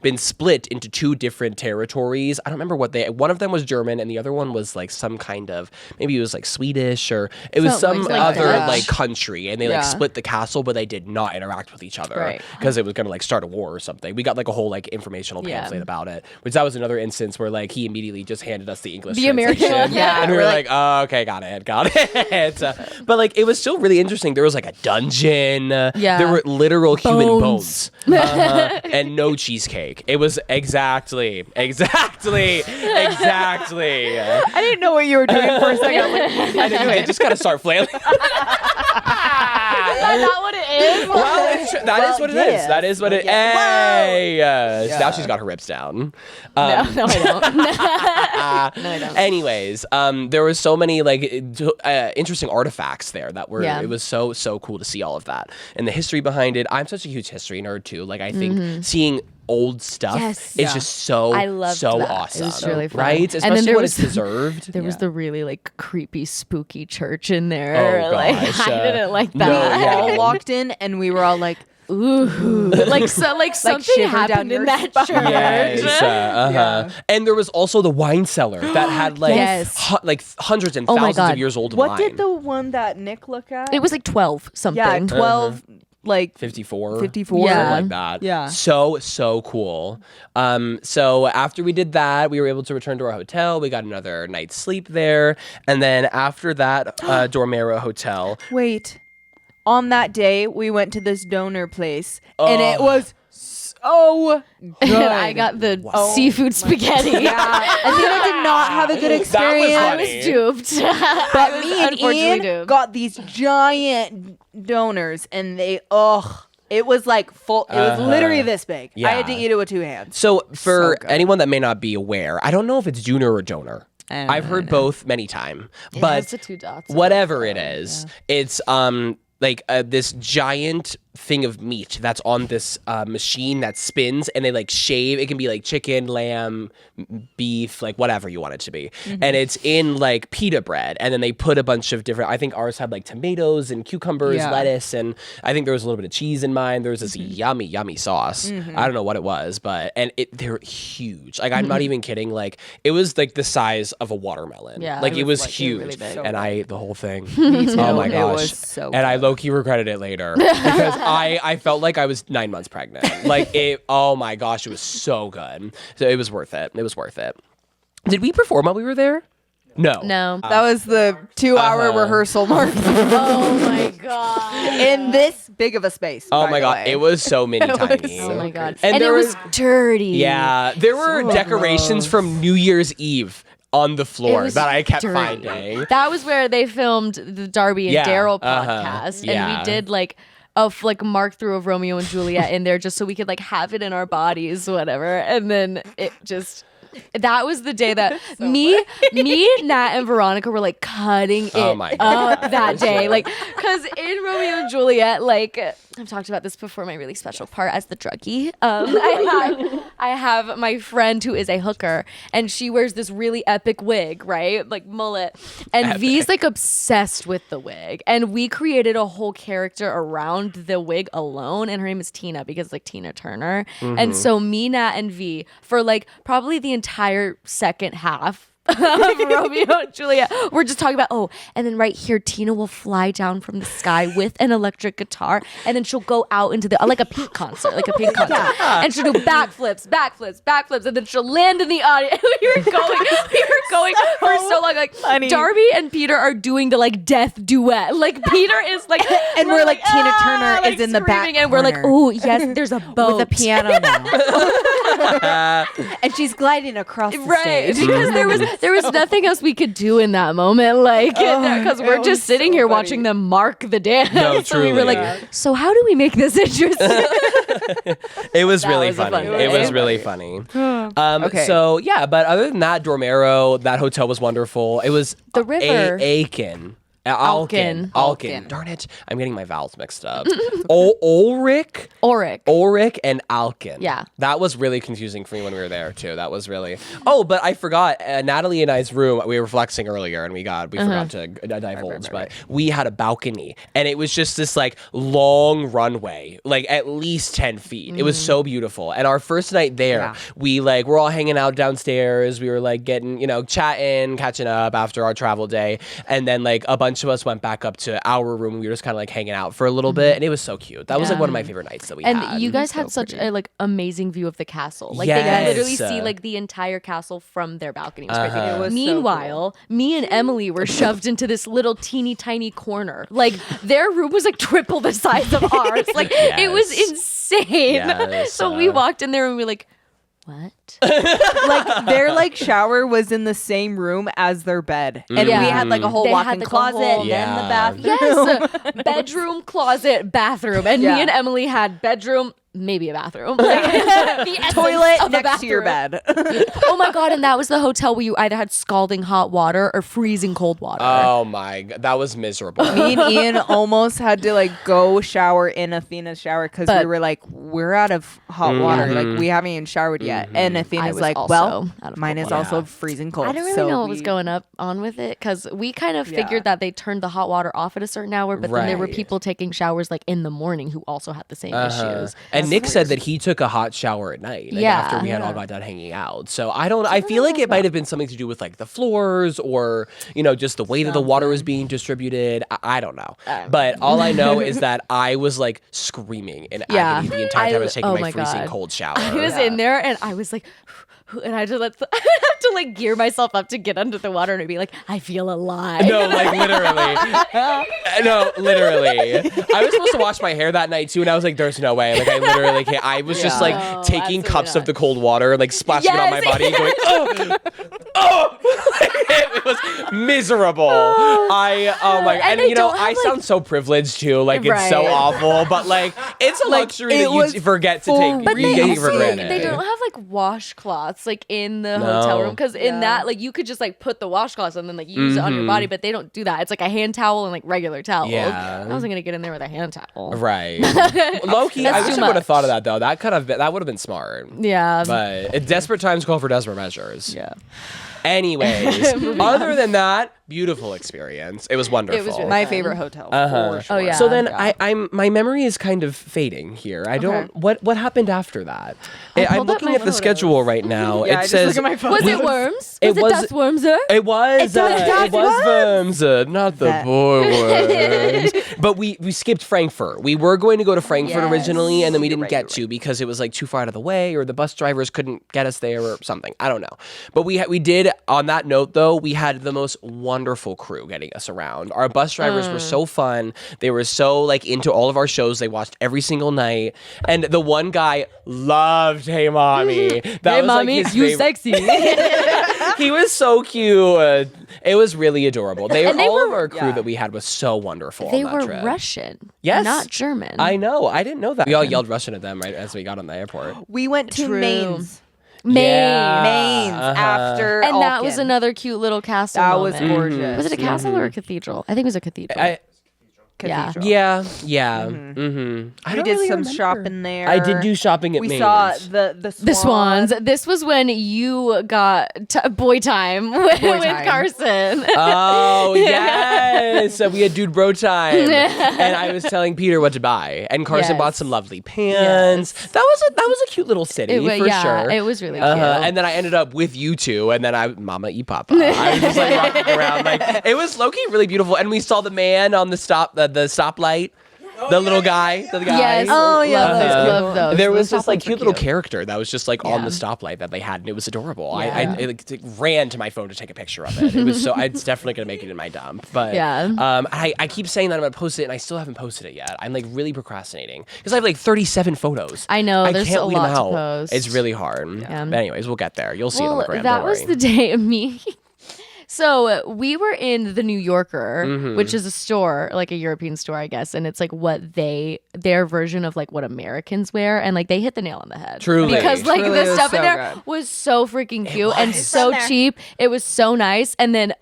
been split into two different territories. I don't remember one of them was German and the other one was like some kind of, maybe it was like Swedish or it was Something some like other that. like country, and they like split the castle, but they did not interact with each other Right. because it was going to like start a war or something. We got like a whole like informational Yeah. pamphlet about it, which that was another instance where like he immediately just handed us the English The American translation. one, yeah. And we were like, oh, okay, got it. But like it was still really interesting. There was like a dungeon. Yeah. There were literal human Bones. bones. And no cheesecake. It was exactly. I didn't know what you were doing for a second. I was like, I didn't. It just kind of start flailing. Is that not what it is? Well, that is what it is. That is what it. Hey, now she's got her rips down. No, I don't. No, I don't. Anyways, there was so many like interesting artifacts there that were. Yeah. It was so cool to see all of that and the history behind it. I'm such a huge history nerd too. Like I think seeing old stuff is just so awesome. It was really fun. Right? Especially and then when it's deserved. There was the really like creepy, spooky church in there. Oh, like gosh. I didn't like that. No, yeah. All walked in and we were all like, ooh, like something shiver down happened in your that spine. church. Yes, And there was also the wine cellar that had like like hundreds and thousands of years old wine. What did the one that Nick look at? It was like 12 something. Yeah, 12 like 54 54 Yeah. something like that. Yeah. So cool. So after we did that, we were able to return to our hotel. We got another night's sleep there, and then after that Dormero hotel. Wait. On that day, we went to this donor place, and it was so good. And I got the seafood spaghetti. Yeah, I think I did not have a good experience. I was duped. But I was me and unfortunately Ian duped. got these giant donors, and they it was like full. It was literally this big. Yeah. I had to eat it with 2 hands. So for good. anyone that may not be aware, I don't know if it's Junior or Donor. I've heard both many times, but it's the 2 dots. whatever it is, it's like this giant thing of meat that's on this machine that spins, and they like shave. It can be like chicken, lamb, beef, like whatever you want it to be. And it's in like pita bread, and then they put a bunch of different, I think ours had like tomatoes and cucumbers, lettuce, and I think there was a little bit of cheese in mine. There was this yummy sauce. I don't know what it was, but they're huge. Like I'm not even kidding. Like it was like the size of a watermelon. Yeah, like it was like, huge. really big. And I ate the whole thing. Oh my gosh. It was so and I low-key regretted it later because I felt like I was 9 months pregnant. Like oh my gosh, it was so good. So it was worth it. It was worth it. Did we perform while we were there? No. That was the 2-hour rehearsal mark. Oh my god. In this big of a space. Oh by my the god, way. it was so mini tiny. Oh my god. And And there it was dirty. Yeah, there were decorations from New Year's Eve on the floor was that I kept dirty. finding. That was where they filmed the Darby and Yeah, Daryl podcast, yeah. and we did like a mark through of Romeo and Juliet in there just so we could like have it in our bodies, whatever. And then it just. That was the day that me, Nat, and Veronica were like cutting it up that day. Like, because in Romeo and Juliet, like, I've talked about this before, my really special part as the druggie. I have my friend who is a hooker, and she wears this really epic wig, right? Like, mullet. And V's like obsessed with the wig. And we created a whole character around the wig alone, and her name is Tina because like Tina Turner. And so me, Nat, and V, for like probably the entire second half of Romeo and Juliet, we're just talking about and then right here Tina will fly down from the sky with an electric guitar, and then she'll go out into the like a Pink concert, and she'll do backflips, and then she'll land in the audience. we were going for so long, like funny. Darby and Peter are doing the like death duet, like Peter is like And we're like Tina Turner like, is in the back screaming, and we're like, corner. oh yes, there's a boat with a piano now. And she's gliding across the right, stage. because there was nothing else we could do in that moment, like because we're it just was sitting so here funny. watching them mark the dance. No, So we were truly. like, so how do we make this interesting? It was really was a funny. funny It day. was really funny. Okay. So yeah, but other than that, Dormero, that hotel was wonderful. It was The river. Alkin. Alkin. Darn it. I'm getting my vowels mixed up. Ulrich and Alkin. Yeah. That was really confusing for me when we were there too. That was really. Oh, but I forgot. Natalie and I's room, we were flexing earlier and we forgot to divulge, but we had a balcony and it was just this like long runway, like at least 10 feet. It was so beautiful. And our first night there, we're all hanging out downstairs. We were like getting, chatting, catching up after our travel day. And then like a bunch of us went back up to our room. We were just kind of like hanging out for a little bit, and it was so cute. That was like one of my favorite nights that we had. And you guys had such a like amazing view of the castle. Like Yes. they could literally see like the entire castle from their balcony. It was crazy. It was so Meanwhile, me and Emily were shoved into this little teeny tiny corner. Like their room was like triple the size of ours. Like it was insane. Yes. So we walked in there and we were like, what? Like their like shower was in the same room as their bed, and we had like a whole walk-in closet and then the bathroom. Yes, bedroom, closet, bathroom, and me and Emily had bedroom, maybe a bathroom, like the toilet next to your bed. Oh my god! And that was the hotel where you either had scalding hot water or freezing cold water. Oh my god, that was miserable. Me and Ian almost had to like go shower in Athena's shower because we were like, we're out of hot water, like we haven't even showered yet. And Athena's like, well, mine is also freezing cold. I don't really know what was going on with it because we kind of figured that they turned the hot water off at a certain hour, but then there were people taking showers like in the morning who also had the same issues. And Nick said that he took a hot shower at night after we had all got done hanging out. So I feel like it might have been something to do with like the floors or, you know, just the way that the water was being distributed. I don't know. But all I know is that I was like screaming in agony the entire time I was taking my freezing cold shower. I was in there and I was like, and I had to I have to like gear myself up to get under the water and it'd be like, I feel alive. No, like literally. No, literally. I was supposed to wash my hair that night too, and I was like, there's no way. Like I literally can't. I was just like taking cups of the cold water, like splashing it on my body and going, oh. It was miserable. Oh my god. And you know, I sound so privileged too. Like it's so awful, but like it's a luxury that you forget to take. But you for granted. They don't have like washcloths like in the hotel room because in that like you could just like put the washcloths and then like use it on your body, but they don't do that. It's like a hand towel and like regular towels. Yeah. I wasn't gonna get in there with a hand towel. Right. Low-key, I wish I would have thought of that though. That would have been smart. Yeah. But desperate times call for desperate measures. Yeah. Anyways, other than that, beautiful experience. It was wonderful. It was really my favorite hotel. For sure. Oh yeah. So then my memory is kind of fading here. I don't. What happened after that? I'm looking at the schedule right now. Yeah, it says. Was it worms? It was das Wormser? It was. It was worms. Not the boy worms. But we skipped Frankfurt. We were going to go to Frankfurt originally, and then we didn't get to because it was like too far out of the way, or the bus drivers couldn't get us there, or something. I don't know. But we did. On that note, though, we had the most wonderful crew getting us around. Our bus drivers were so fun. They were so like into all of our shows. They watched every single night. And the one guy loved Hey Mommy. That was Mommy, like his you favorite. sexy. He was so cute. It was really adorable. All of our crew that we had was so wonderful. They on that were trip. Russian. Yes. Not German. I know. I didn't know that. We all yelled Russian at them right as we got on the airport. We went to Mainz. Mainz After and that Alkin. was another cute little castle. That was moment. gorgeous. Was it a castle or a cathedral? I think it was a cathedral. Cathedral. Yeah. We did some shopping there. I did do shopping at Mainz. We saw the Swans. This was when you got boy time with Carson. Oh yes, so we had dude bro time, and I was telling Peter what to buy, and Carson bought some lovely pants. Yes. That was a cute little city for sure. It was really cute. And then I ended up with you two, and then Mama y Papa. I was just like walking around, like it was low-key really beautiful, and we saw the man on the stoplight. The little guy. Yes. Oh, yeah. Love those. There was this like cute little character that was just like on the stoplight that they had, and it was adorable. Yeah. I ran to my phone to take a picture of it. It was so. It's definitely gonna make it in my dump. But I keep saying that I'm gonna post it, and I still haven't posted it yet. I'm like really procrastinating because I have like 37 photos. I know. I there's can't a weed lot them out. to post. It's really hard. Yeah. But anyways, we'll get there. You'll see it on the gram. That was the day of me. So we were in the New Yorker, which is a store, like a European store, I guess, and it's like what their version of like what Americans wear, and like they hit the nail on the head. Truly, because like Truly, the stuff so in there good. was so freaking cute and so cheap. It was so nice, and then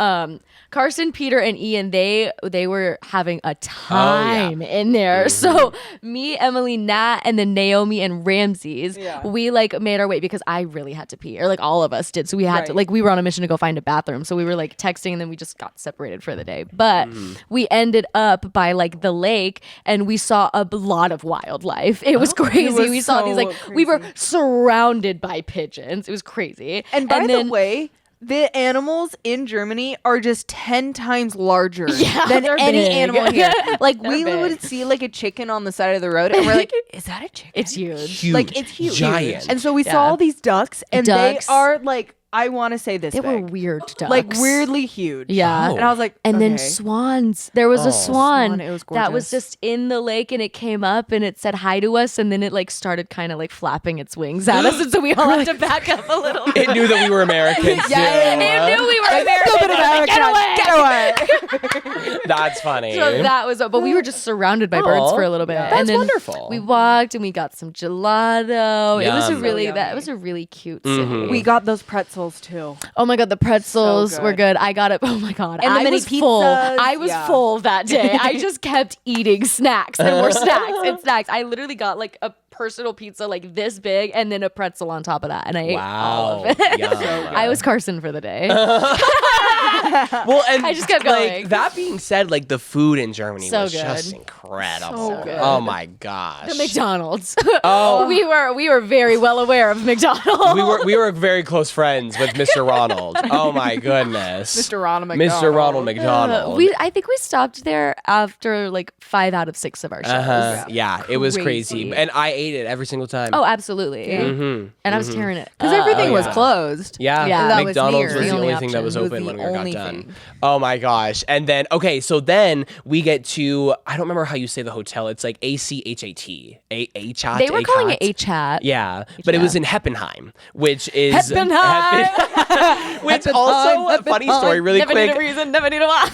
Carson, Peter, and Ian, they were having a time in there. So me, Emily, Nat, and then Naomi and Ramses, we like made our way because I really had to pee, or like all of us did. So we had to, like, we were on a mission to go find a bathroom. So we were like texting, and then we just got separated for the day. But we ended up by like the lake, and we saw a lot of wildlife. It was crazy. We saw these like crazy. We were surrounded by pigeons. It was crazy. And by the way, the animals in Germany are just 10 times larger than any animal here. Like we would see like a chicken on the side of the road, and we're like, is that a chicken? It's huge. Huge. Like it's huge. Giant. And so we saw all these ducks, and they are like I want to say this They big. were weird ducks. Like weirdly huge. Yeah. And I was like, and then swans. There was a swan, it was that was gorgeous. just in the lake, and it came up and it said hi to us, and then it like started kind of like flapping its wings at us, and so we all had to back up a little bit. It knew that we were Americans. It knew we were American. Get away! That's funny. So that was, but we were just surrounded by birds for a little bit. That's and then wonderful. We walked and we got some gelato. It was a Yum. really So that was a really cute city. We got those pretzels too. Oh my god, the pretzels So were good. good. I got it. Oh my god, And the I mini was full. pizzas, I was full that day. I just kept eating snacks and more snacks and snacks. I literally got like a personal pizza like this big and then a pretzel on top of that, and I ate all of it. Yum. I was Carson for the day. Well, and I just kept like, going. that being said, like the food in Germany So was good. just incredible. So good. Oh my gosh. The McDonald's. Oh. we were very well aware of McDonald's. We were very close friends with Mr. Ronald. Oh my goodness. Mr. Ronald McDonald. Mr. Ronald McDonald. I think we stopped there after like 5 out of 6 of our shows. Yeah, it was crazy. Crazy. And I ate it every single time. Oh, absolutely. Mm-hmm. And I was tearing it. Because everything Oh, was yeah. closed. Yeah, Yeah. That was McDonald's near. was The the only only thing that was option. It was open the when we got only done. thing. Oh my gosh. And then, okay, so then we get to, I don't remember how you say the hotel. It's like ACHAT. A-chat? They were calling it A-chat. Yeah, but it was in Heppenheim, which is... Heppenheim! Which also, a funny story, really never quick. need a reason, never need a why.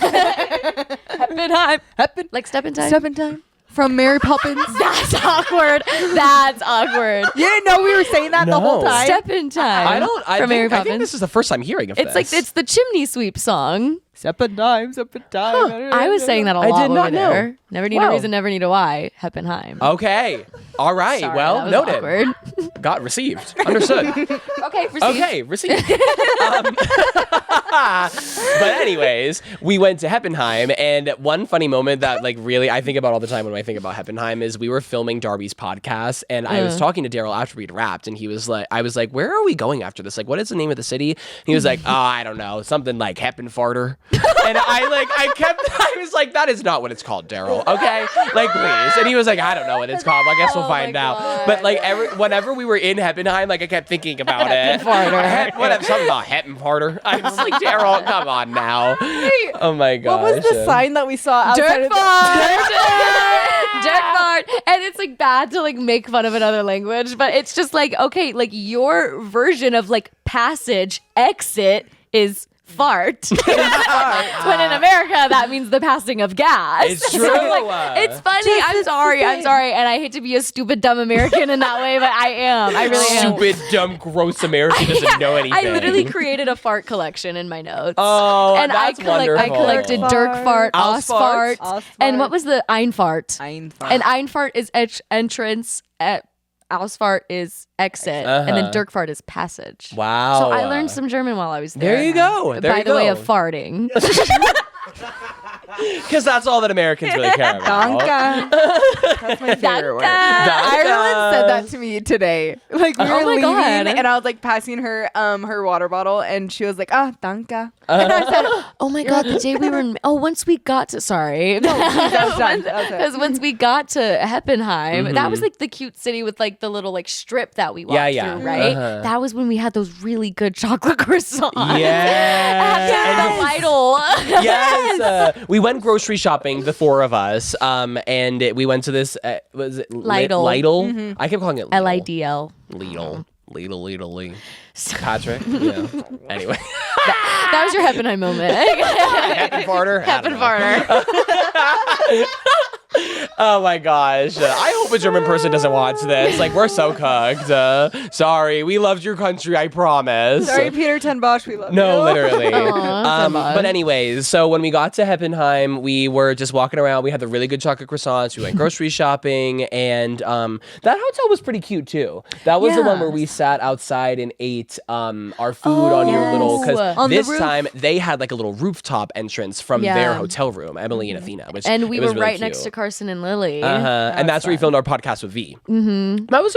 Heppenheim. Like step in time. Step in time. From Mary Poppins. That's awkward. That's awkward. You didn't know we were saying that the whole No. time? Step in time. I Mary think Poppins. this is the first time hearing of It's this. like it's the chimney sweep song. Step in time, step in time. I was saying that a I lot did not over know. there. Never need a Wow. reason, never need a why. Heppenheim. Okay. All right. Sorry, well, that was noted. awkward. Got received. Understood. Okay, proceed. Okay, received. But anyways, we went to Heppenheim, and one funny moment that like really I think about all the time when I think about Heppenheim is we were filming Darby's podcast, and I was talking to Daryl after we'd wrapped, and he was like, I was like, where are we going after this? Like, what is the name of the city? And he was like, oh, I don't know, something like Heppenfarter. And I was like, that is not what it's called, Daryl. Okay, like please. And he was like, I don't know what it's called. I guess we'll find out. But like whenever we were in Heppenheim, like I kept thinking about it. Something about Heppenfarter. I was like, Daryl, come on now. Oh my god. What was the sign that we saw outside Dirt of fart. Dirt fart. And it's like bad to like make fun of another language, but it's just like, okay, like your version of like passage, exit is fart. When in America, that means the passing of gas. It's So, true. like, it's funny. I'm sorry. And I hate to be a stupid, dumb American in that way, but I am. I really am. Stupid, dumb, gross American doesn't know anything. I literally created a fart collection in my notes. Oh, and that's I wonderful. collected Dirk fart, Ausfart, Ausfart. and what was the Einfart? Einfart. And Einfart is entrance, Ausfart is exit, and then Dirk fart is passage. Wow. So I learned some German while I was there. There you go. There By you the way go. of farting. Because that's all that Americans really care about. Danke. That's my favorite word. Ireland said that to me today. Like we were Oh my leaving, God. and I was like passing her her water bottle, and she was like, danke. And I said, Oh my god, the day we were in, once we got to because once we got to Heppenheim, that was like the cute city with like the little like strip that we walked Yeah. through, right? Uh-huh. That was when we had those really good chocolate croissants. Yes. After the Lidl. Yes. We went grocery shopping, the four of us, and we went to this, was it Lidl. Lidl? I kept calling it Lidl. Lidl. Lidl. Patrick? Yeah. Anyway. That was your Heppenheim moment. Heppenfarter? Heppenfarter. Oh my gosh. I hope a German person doesn't watch this. Like, we're so cooked. Sorry. We loved your country, I promise. sorry, Peter Ten Bosch, we love No, you. literally. Ten Bosch. But anyways, so when we got to Heppenheim, we were just walking around. We had the really good chocolate croissants. We went grocery shopping. And that hotel was pretty cute, too. That was the one where we sat outside and ate our food on your little... Because On the this roof. time, they had like a little rooftop entrance from their hotel room, Emily and Athena. Which And we it were was really right next cute. to Carson and Lily. And that's where we filmed our podcast with V. Mm-hmm. That was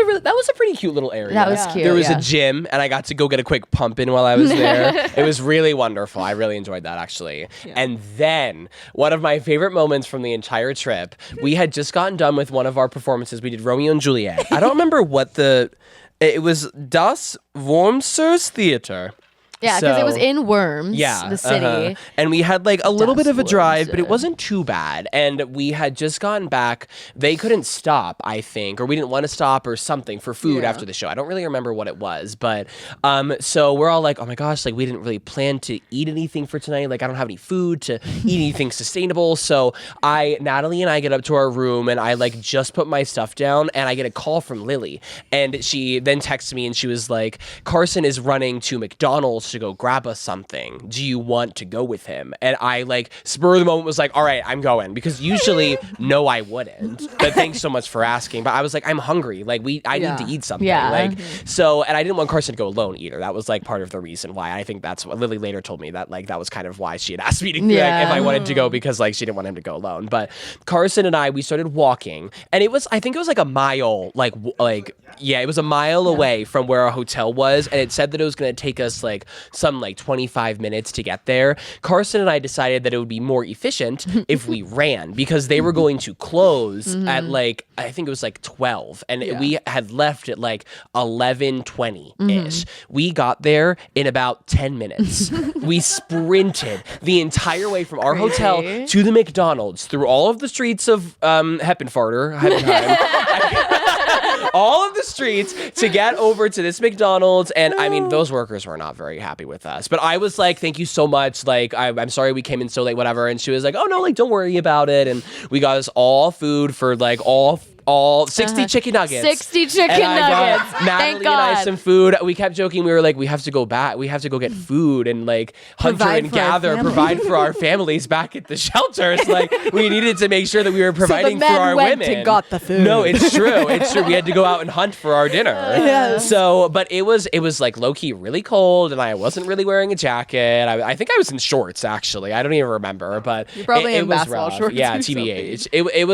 a pretty cute little area. That was cute. There was yeah. a gym, and I got to go get a quick pump in while I was there. It was really wonderful. I really enjoyed that, actually. Yeah. And then one of my favorite moments from the entire trip, we had just gotten done with one of our performances. We did Romeo and Juliet. I don't remember what it was Das Wormsers Theater. Yeah, because it was in Worms, the city. And we had like a little bit of a drive, but it wasn't too bad. And we had just gotten back. They couldn't stop, I think, or we didn't want to stop or something for food after the show. I don't really remember what it was, but so we're all like, oh my gosh, like we didn't really plan to eat anything for tonight. Like I don't have any food to eat anything sustainable. So Natalie and I get up to our room and I like just put my stuff down and I get a call from Lily. And she then texts me and she was like, Carson is running to McDonald's to go grab us something. Do you want to go with him? And I like spur of the moment was like, all right, I'm going, because usually no, I wouldn't. But thanks so much for asking. But I was like, I'm hungry. Like I need to eat something. Yeah. Like so, and I didn't want Carson to go alone either. That was like part of the reason why. I think that's what Lily later told me, that like that was kind of why she had asked me to like, if I wanted to go, because like she didn't want him to go alone. But Carson and I, we started walking, and I think it was like a mile, it was a mile away from where our hotel was, and it said that it was going to take us like some like 25 minutes to get there. Carson and I decided that it would be more efficient if we ran, because they were going to close at like, I think it was like 12, and we had left at like 11:20-ish. We got there in about 10 minutes. We sprinted the entire way from our hotel to the McDonald's through all of the streets of Heppenheim. All of the streets to get over to this McDonald's. And I mean, those workers were not very happy with us. But I was like, thank you so much. Like, I'm sorry we came in so late, whatever. And she was like, oh no, like, don't worry about it. And we got us all food for like all 60 chicken nuggets. 60 chicken nuggets. Natalie and I some food. We kept joking. We were like, we have to go back. We have to go get food and like hunter and gather, provide for our families back at the shelters. Like we needed to make sure that we were providing for our women. And got the food. No, it's true. It's true. We had to go out and hunt for our dinner. Yes. So, but it was like low key really cold, and I wasn't really wearing a jacket. I think I was in shorts actually. I don't even remember, but you're probably in was basketball rough. shorts. Yeah, TBH. It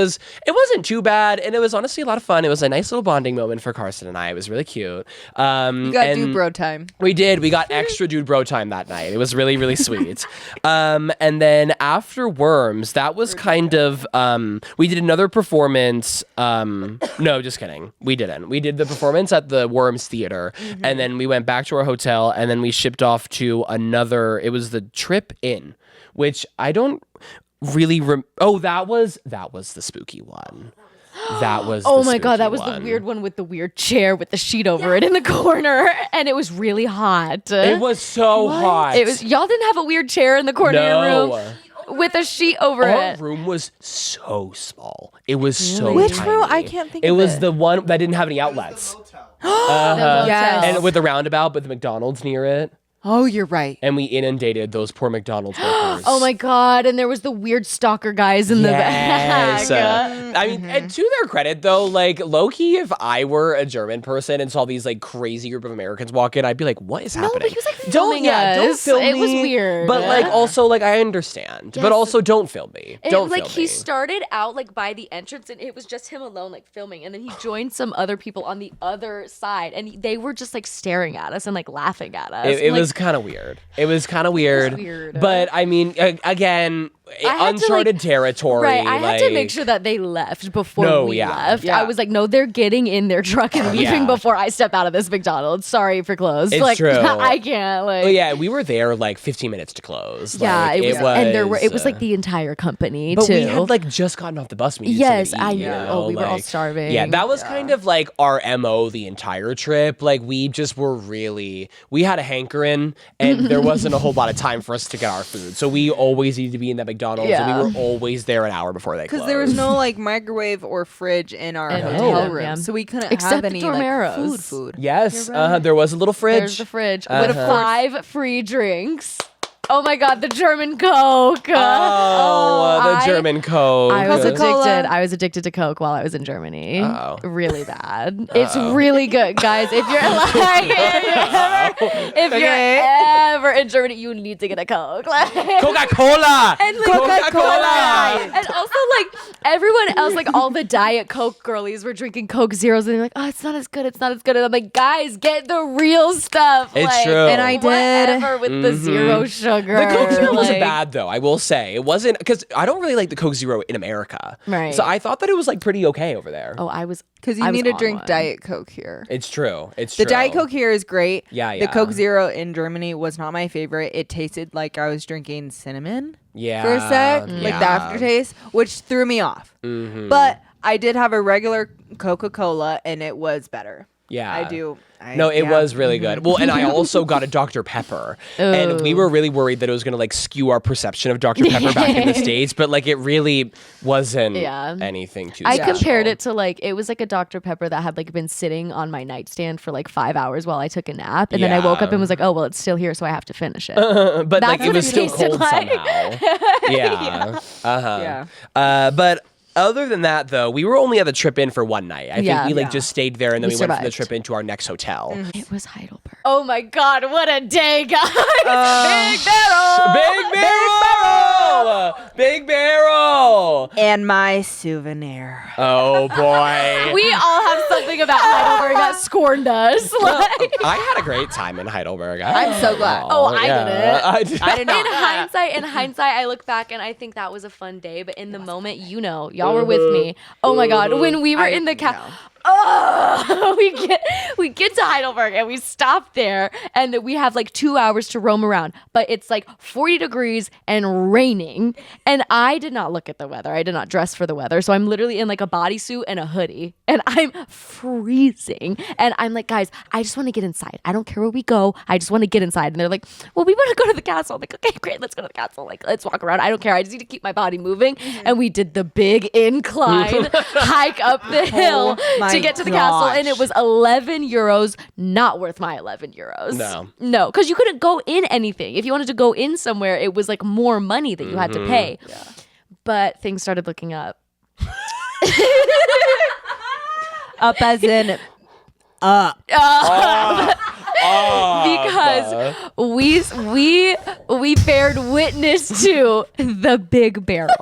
wasn't too bad, and it was honestly a lot of fun. It was a nice little bonding moment for Carson and I. It was really cute. You got dude bro time. We did. We got extra dude bro time that night. It was really, really sweet. And then after Worms, that was kind of, we did another performance. No, just kidding. We didn't. We did the performance at the Worms Theater, and then we went back to our hotel, and then we shipped off to it was the Trip Inn, which I don't really that was the spooky one. That was oh my god, that was the weird one with the weird chair with the sheet over it in the corner, and it was really hot. It was so hot. It was. Y'all didn't have a weird chair in the corner of your room with a sheet over it. Our room was so small. It was so Which tiny. room? I can't think of it. It was the one that didn't have any outlets. Yes. And with the roundabout, but the McDonald's near it. Oh, you're right. And we inundated those poor McDonald's workers. Oh my god! And there was the weird stalker guys in the back. I mean, and to their credit, though, like low key, if I were a German person and saw these like crazy group of Americans walk in, I'd be like, "What is happening?" But he was like filming us. Don't film me. It was weird. But like, also, like, I understand. But also, don't film me. Don't film me. He started out like by the entrance, and it was just him alone, like filming, and then he joined some other people on the other side, and they were just like staring at us and like laughing at us. It was kind of weird. It was kind of weird. But I mean, again, uncharted territory. Right. I had to make sure that they left before we left. Yeah. I was like, no, they're getting in their truck and leaving before I step out of this McDonald's. Sorry for close. It's like, true. I can't. Like, well, yeah, we were there like 15 minutes to close. Yeah, like, it was, and it was like the entire company but too. we had like just gotten off the bus. Yes, I know. Oh, we were all starving. Yeah, that was kind of like our MO the entire trip. Like we just were we had a hankering, and there wasn't a whole lot of time for us to get our food. So we always needed to be in that McDonald's, and we were always there an hour before they closed. Because there was no like microwave or fridge in our hotel room, so we couldn't have any like, food. Yes, there was a little fridge. There's the fridge with 5 free drinks. Oh my god, the German Coke. The German Coke. I was addicted to Coke while I was in Germany. Really bad. It's really good, guys. If you're like, if you're ever in Germany, you need to get a Coke. Like, Coca-Cola! And like, Coca-Cola! And also like everyone else, like all the Diet Coke girlies were drinking Coke Zeros and they're like, oh, it's not as good. It's not as good. And I'm like, guys, get the real stuff. It's like, true. And I did. Whatever with the zero sugar. The Coke Zero wasn't like- bad though, I will say. It wasn't, because I don't really like the Coke Zero in America. Right. So I thought that it was like pretty okay over there. Oh, I was. Because I you was need to on drink one. Diet Coke here. It's true. It's The true. Diet Coke here is great. Yeah, The Coke Zero in Germany was not my favorite. It tasted like I was drinking cinnamon for a sec, like the aftertaste, which threw me off. Mm-hmm. But I did have a regular Coca-Cola, and it was better. Yeah. I do. No, it was really good. Well, and I also got a Dr. Pepper. And we were really worried that it was going to like skew our perception of Dr. Pepper back in the States, but like it really wasn't anything too I special. compared it to like, it was like a Dr. Pepper that had like been sitting on my nightstand for like 5 hours while I took a nap. And then I woke up and was like, oh, well, it's still here, so I have to finish it. But That's like it what was it still tasted cold like. somehow. Yeah. Yeah. But other than that, though, we were only at the trip in for one night. I think we like Yeah. just stayed there and then We we went from the survived. trip into our next hotel. It was Heidelberg. Oh my God, what a day, guys. Big Barrel! Big Barrel! And my souvenir. Oh, boy. We all have something about Heidelberg that scorned us. Like, I had a great time in Heidelberg. I'm so glad. Oh, I didn't. I did. I did not. in hindsight, I look back and I think that was a fun day. But in the moment, y'all were with me. Oh my God, when we were in the we get to Heidelberg and we stop there and we have like 2 hours to roam around, but it's like 40 degrees and raining. And I did not look at the weather. I did not dress for the weather. So I'm literally in like a bodysuit and a hoodie and I'm freezing. And I'm like, guys, I just want to get inside. I don't care where we go. I just want to get inside. And they're like, well, we want to go to the castle. I'm like, okay, great. Let's go to the castle. Like, let's walk around. I don't care. I just need to keep my body moving. And we did the big incline hike up the hill to get to the castle, and it was 11 euros, not worth my 11 euros. No, because you couldn't go in anything. If you wanted to go in somewhere, it was like more money that you had to pay. Yeah. But things started looking up. Up as in up. Because we bared witness to the Big Barrel.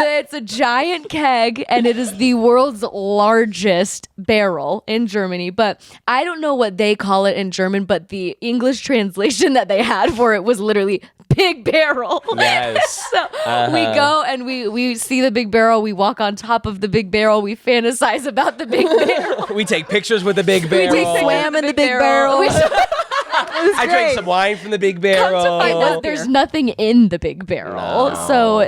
It's a giant keg and it is the world's largest barrel in Germany, but I don't know what they call it in German, but the English translation that they had for it was literally Big Barrel. Yes. So we go and we see the Big Barrel, we walk on top of the Big Barrel, we fantasize about the Big Barrel. We take pictures with the Big Barrel. We swam in the Big Barrel. I drank some wine from the Big Barrel. Come to find out, there's nothing in the Big Barrel. No. So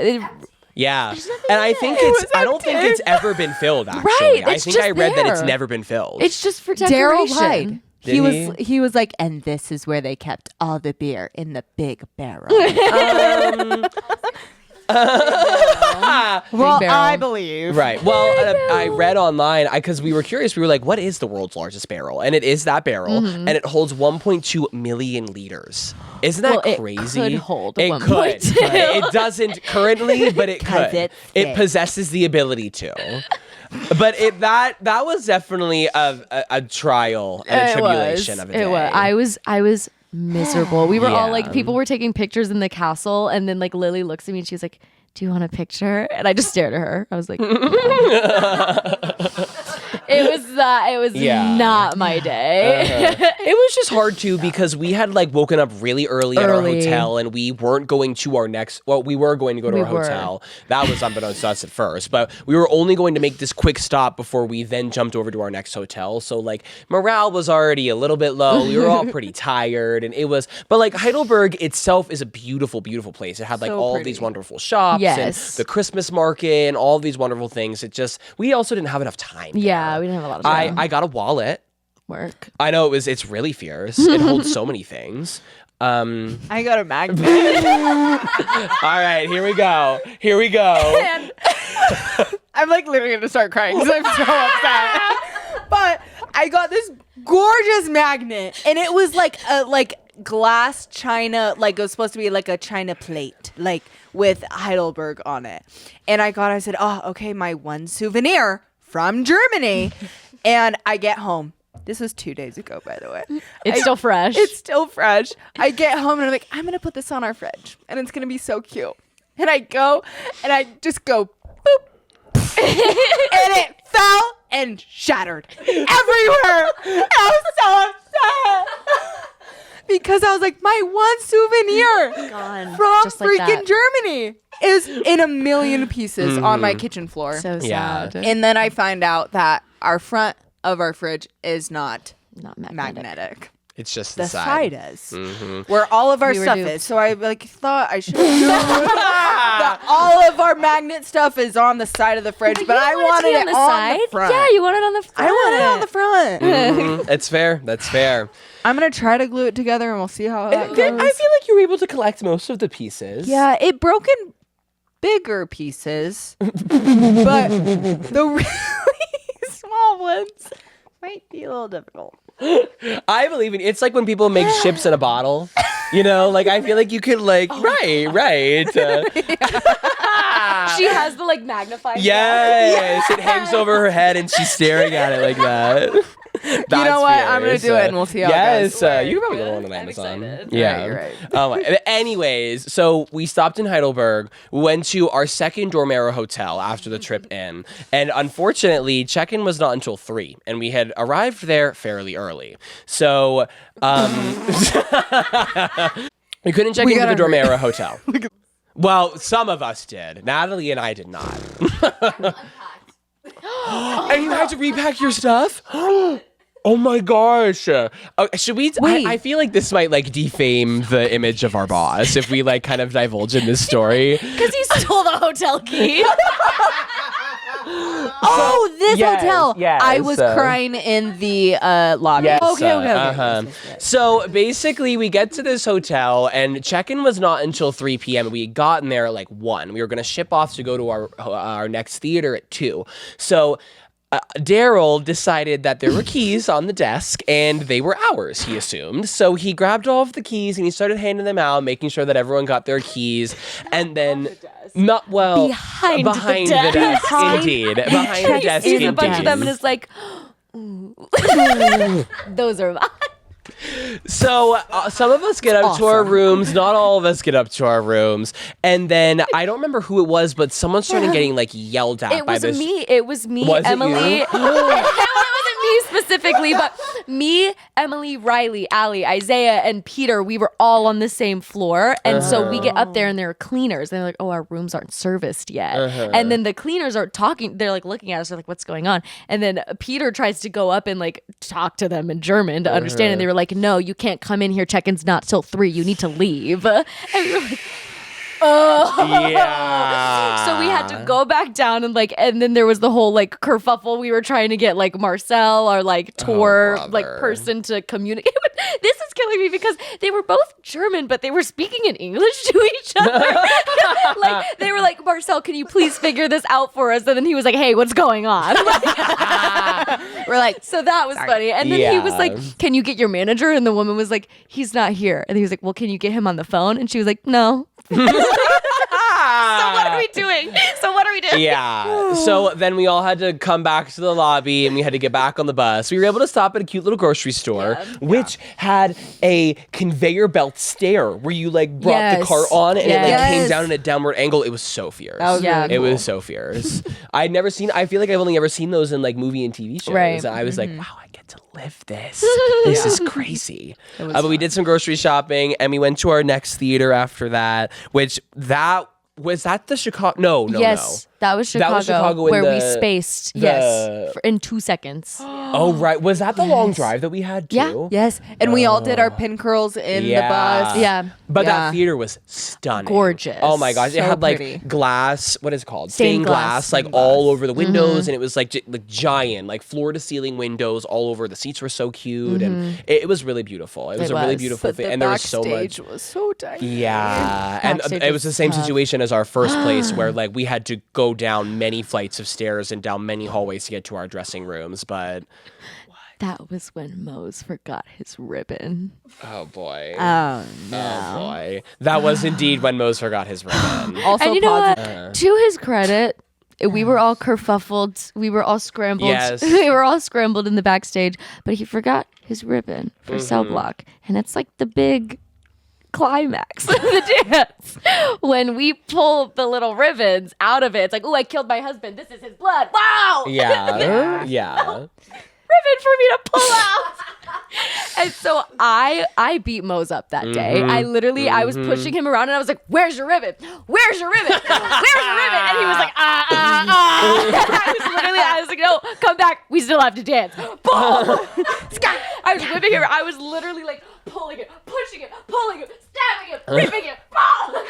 yeah, and I think I don't think it's ever been filled. Actually, Right, I it's think just I read that it's there. never been filled. it's just for Daryl decoration. lied. He Did was he was like, and this is where they kept all the beer in the Big Barrel. Well, Barrel. I believe. Right. Well, I read online because we were curious. We were like, "What is the world's largest barrel?" And it is that barrel, and it holds 1.2 million liters. Isn't that crazy? It could hold It 1.2. could. It doesn't currently, but it 'Cause could. it's It big. possesses the ability to. But that was definitely a trial and a tribulation of a day. It was. I was miserable. We were all Yeah. like, people were taking pictures in the castle, and then like Lily looks at me and she's like, "Do you want a picture?" And I just stared at her. I was like, it was not my day. It was just hard too because we had like woken up really early at our hotel and we weren't going to our next. Well, we were going to go to our hotel. That was unbeknownst to us at first, but we were only going to make this quick stop before we then jumped over to our next hotel. So like morale was already a little bit low. We were all pretty tired, and it was. But like Heidelberg itself is a beautiful, beautiful place. It had like all of these wonderful shops and the Christmas market and all of these wonderful things. It just we also didn't have enough time. Yeah, we didn't have a lot of time. I got a wallet. Work. I know it's really fierce. It holds so many things. I got a magnet. All right, here we go. I'm like literally gonna start crying because I'm so upset. But I got this gorgeous magnet, and it was like a glass china, like it was supposed to be like a china plate, like with Heidelberg on it. And I said, oh, okay, my one souvenir from Germany. And I get home This was 2 days ago, by the way. It's still fresh. It's still fresh. I get home and I'm like, I'm going to put this on our fridge and it's going to be so cute. And I go and I just go boop. And it fell and shattered everywhere. I was so upset. Because I was like, my one souvenir from just like freaking that. Germany is in a million pieces on my kitchen floor. So sad. And then I find out that our front of our fridge is not magnetic. It's just The side. side is where all of our stuff is. So I thought I should have known that all of our magnet stuff is on the side of the fridge, but I wanted it on the front. Yeah, you want it on the front. I want it on the front. It's fair. That's fair. I'm gonna try to glue it together, and we'll see how that goes. I feel like you were able to collect most of the pieces. Yeah, it broke in bigger pieces, but the really small ones might be a little difficult. I believe in it's like when people make ships in a bottle. You know, like I feel like you could like right. She has the like magnified. Yes, it hangs over her head and she's staring at it like that. You know what? I'm gonna do it and we'll see how it goes. Yes, you can probably get one on Amazon. Excited. Yeah, you're right. Anyways, so we stopped in Heidelberg, went to our second Dormero hotel after the trip in, and unfortunately, check-in was not until 3, and we had arrived there fairly early. So, we couldn't check into the Dormero hotel. Well, some of us did. Natalie and I did not. And you had to repack your stuff? Oh my gosh. Should we? I feel like this might like defame the image of our boss if we like kind of divulge in this story. Because he stole the hotel key. This hotel. Yes, I was crying in the lobby. Yes, Okay. So basically, we get to this hotel, and check-in was not until 3 p.m. We had gotten there at like 1. We were going to ship off to go to our next theater at 2. So Daryl decided that there were keys on the desk, and they were ours, he assumed. So he grabbed all of the keys, and he started handing them out, making sure that everyone got their keys. And then... Not well behind the desk. Indeed. Behind the desk, Sees a bunch of them and is like, those are mine. So some of us get up to our rooms. Not all of us get up to our rooms. And then I don't remember who it was, but someone started getting like yelled at by this. It was me, Was it Emily. you? Me specifically, but me, Emily, Riley, Allie, Isaiah, and Peter, we were all on the same floor. And so we get up there and there are cleaners. And they're like, oh, our rooms aren't serviced yet. And then the cleaners are talking. They're like looking at us. They're like, what's going on? And then Peter tries to go up and like talk to them in German to understand. And they were like, no, you can't come in here. Check-in's not till 3. You need to leave. And we were like, Yeah. So we had to go back down and then there was the whole like kerfuffle. We were trying to get like Marcel, our like tour like person to communicate. This is killing me because they were both German, but they were speaking in English to each other. Like they were like, Marcel, can you please figure this out for us? And then he was like, hey, what's going on? We're like, so that was funny. And then he was like, can you get your manager? And the woman was like, he's not here. And he was like, well, can you get him on the phone? And she was like, no. So what are we doing? Yeah. So then we all had to come back to the lobby and we had to get back on the bus. We were able to stop at a cute little grocery store, which had a conveyor belt stair where you like brought the cart on and it like came down in a downward angle. It was so fierce. It was so fierce. I feel like I've only ever seen those in like movie and TV shows. Right. And I was like, wow, I get to live this. This is crazy. But we did some grocery shopping and we went to our next theater after that, which was that the Chicago? No. That was Chicago, where we spaced. In 2 seconds. Oh, right. Was that the long drive that we had too? Yeah. Yes. And we all did our pin curls in the bus. Yeah. But that theater was stunning. Gorgeous. Oh my gosh. It had like pretty. Glass, what is it called? Stained glass, like all over the windows. And it was like giant, like floor to ceiling windows all over. The seats were so cute. And it was really beautiful. It was a really beautiful thing. And there was so much. Was so tiny. Yeah. And it was the same situation as our first place where like we had to go down many flights of stairs and down many hallways to get to our dressing rooms. But that was when Mose forgot his ribbon. oh boy. Oh, no. Oh boy. That was indeed when Mose forgot his ribbon. Also, And you know what? To his credit, We were all kerfuffled. We were all scrambled. Yes. We were all scrambled in the backstage. But he forgot his ribbon for cell block. And it's like the big climax of the dance. When we pull the little ribbons out of it, it's like, oh, I killed my husband. This is his blood. Wow. Yeah. Ribbon for me to pull out. And so I beat Mose up that day. I was pushing him around and I was like, where's your ribbon? Where's your ribbon? Where's your ribbon? And he was like, I was like, no, come back. We still have to dance. Boom. I was whipping him. I was literally like pulling him, pushing him, pulling him, stabbing him, ripping him. Boom.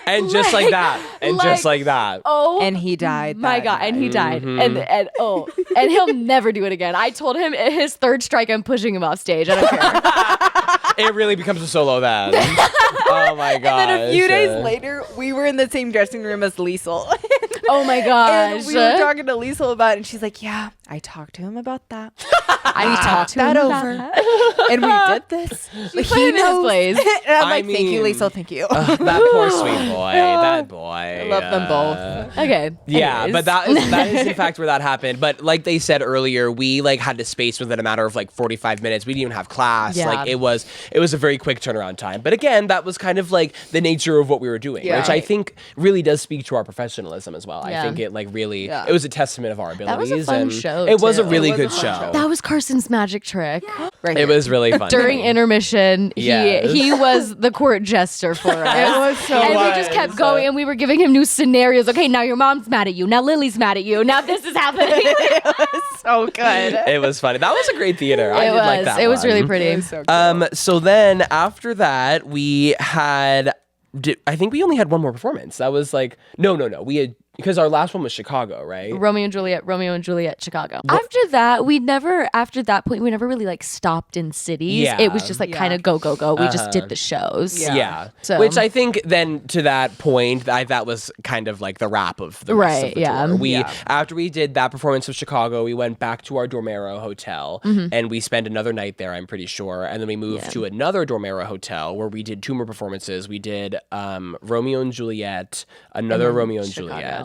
And just like that. And just like that. Oh, and he died. My God, and he died. And he'll never do it again. I told him at his third strike, I'm pushing him off stage. I don't care. It really becomes a solo then. Oh my God. And then a few days later, we were in the same dressing room as Liesel. Oh my gosh. And we were talking to Liesel about it, and she's like, yeah, I talked to him about that. I talked that over. And we did this. He knows. And I'm like, thank you, Liesel, thank you. That poor sweet boy. That boy. I love them both. Okay. Yeah, anyways. but that is in fact where that happened. But like they said earlier, we like had to space within a matter of like 45 minutes. We didn't even have class. Yeah. Like it was a very quick turnaround time. But again, that was kind of like the nature of what we were doing, which I think really does speak to our professionalism as well. Yeah. I think it like really it was a testament of our abilities. That was a fun and show, it was a too. really It was good a fun show. show. That was Carson's magic trick. Right It was really fun. During intermission, Yes. he was the court jester for us. It was so And was. we just kept going, and we were giving him new scenarios. Okay, now your mom's mad at you. Now Lily's mad at you. Now this is happening. It was so good. It was funny. That was a great theater. I did like that. It was one. really pretty. It was so cool. So then after that, we had. I think we only had one more performance. That was like no. We had because our last one was Chicago, right? Romeo and Juliet, Chicago. After that point, we never really like stopped in cities. Yeah. It was just like kind of go. We just did the shows. Yeah. So- Which I think then to that point, that was kind of like the wrap of the rest of the tour. After we did that performance of Chicago, we went back to our Dormero hotel and we spent another night there, I'm pretty sure. And then we moved to another Dormero hotel where we did 2 more performances. We did Romeo and Juliet, another Romeo and Juliet.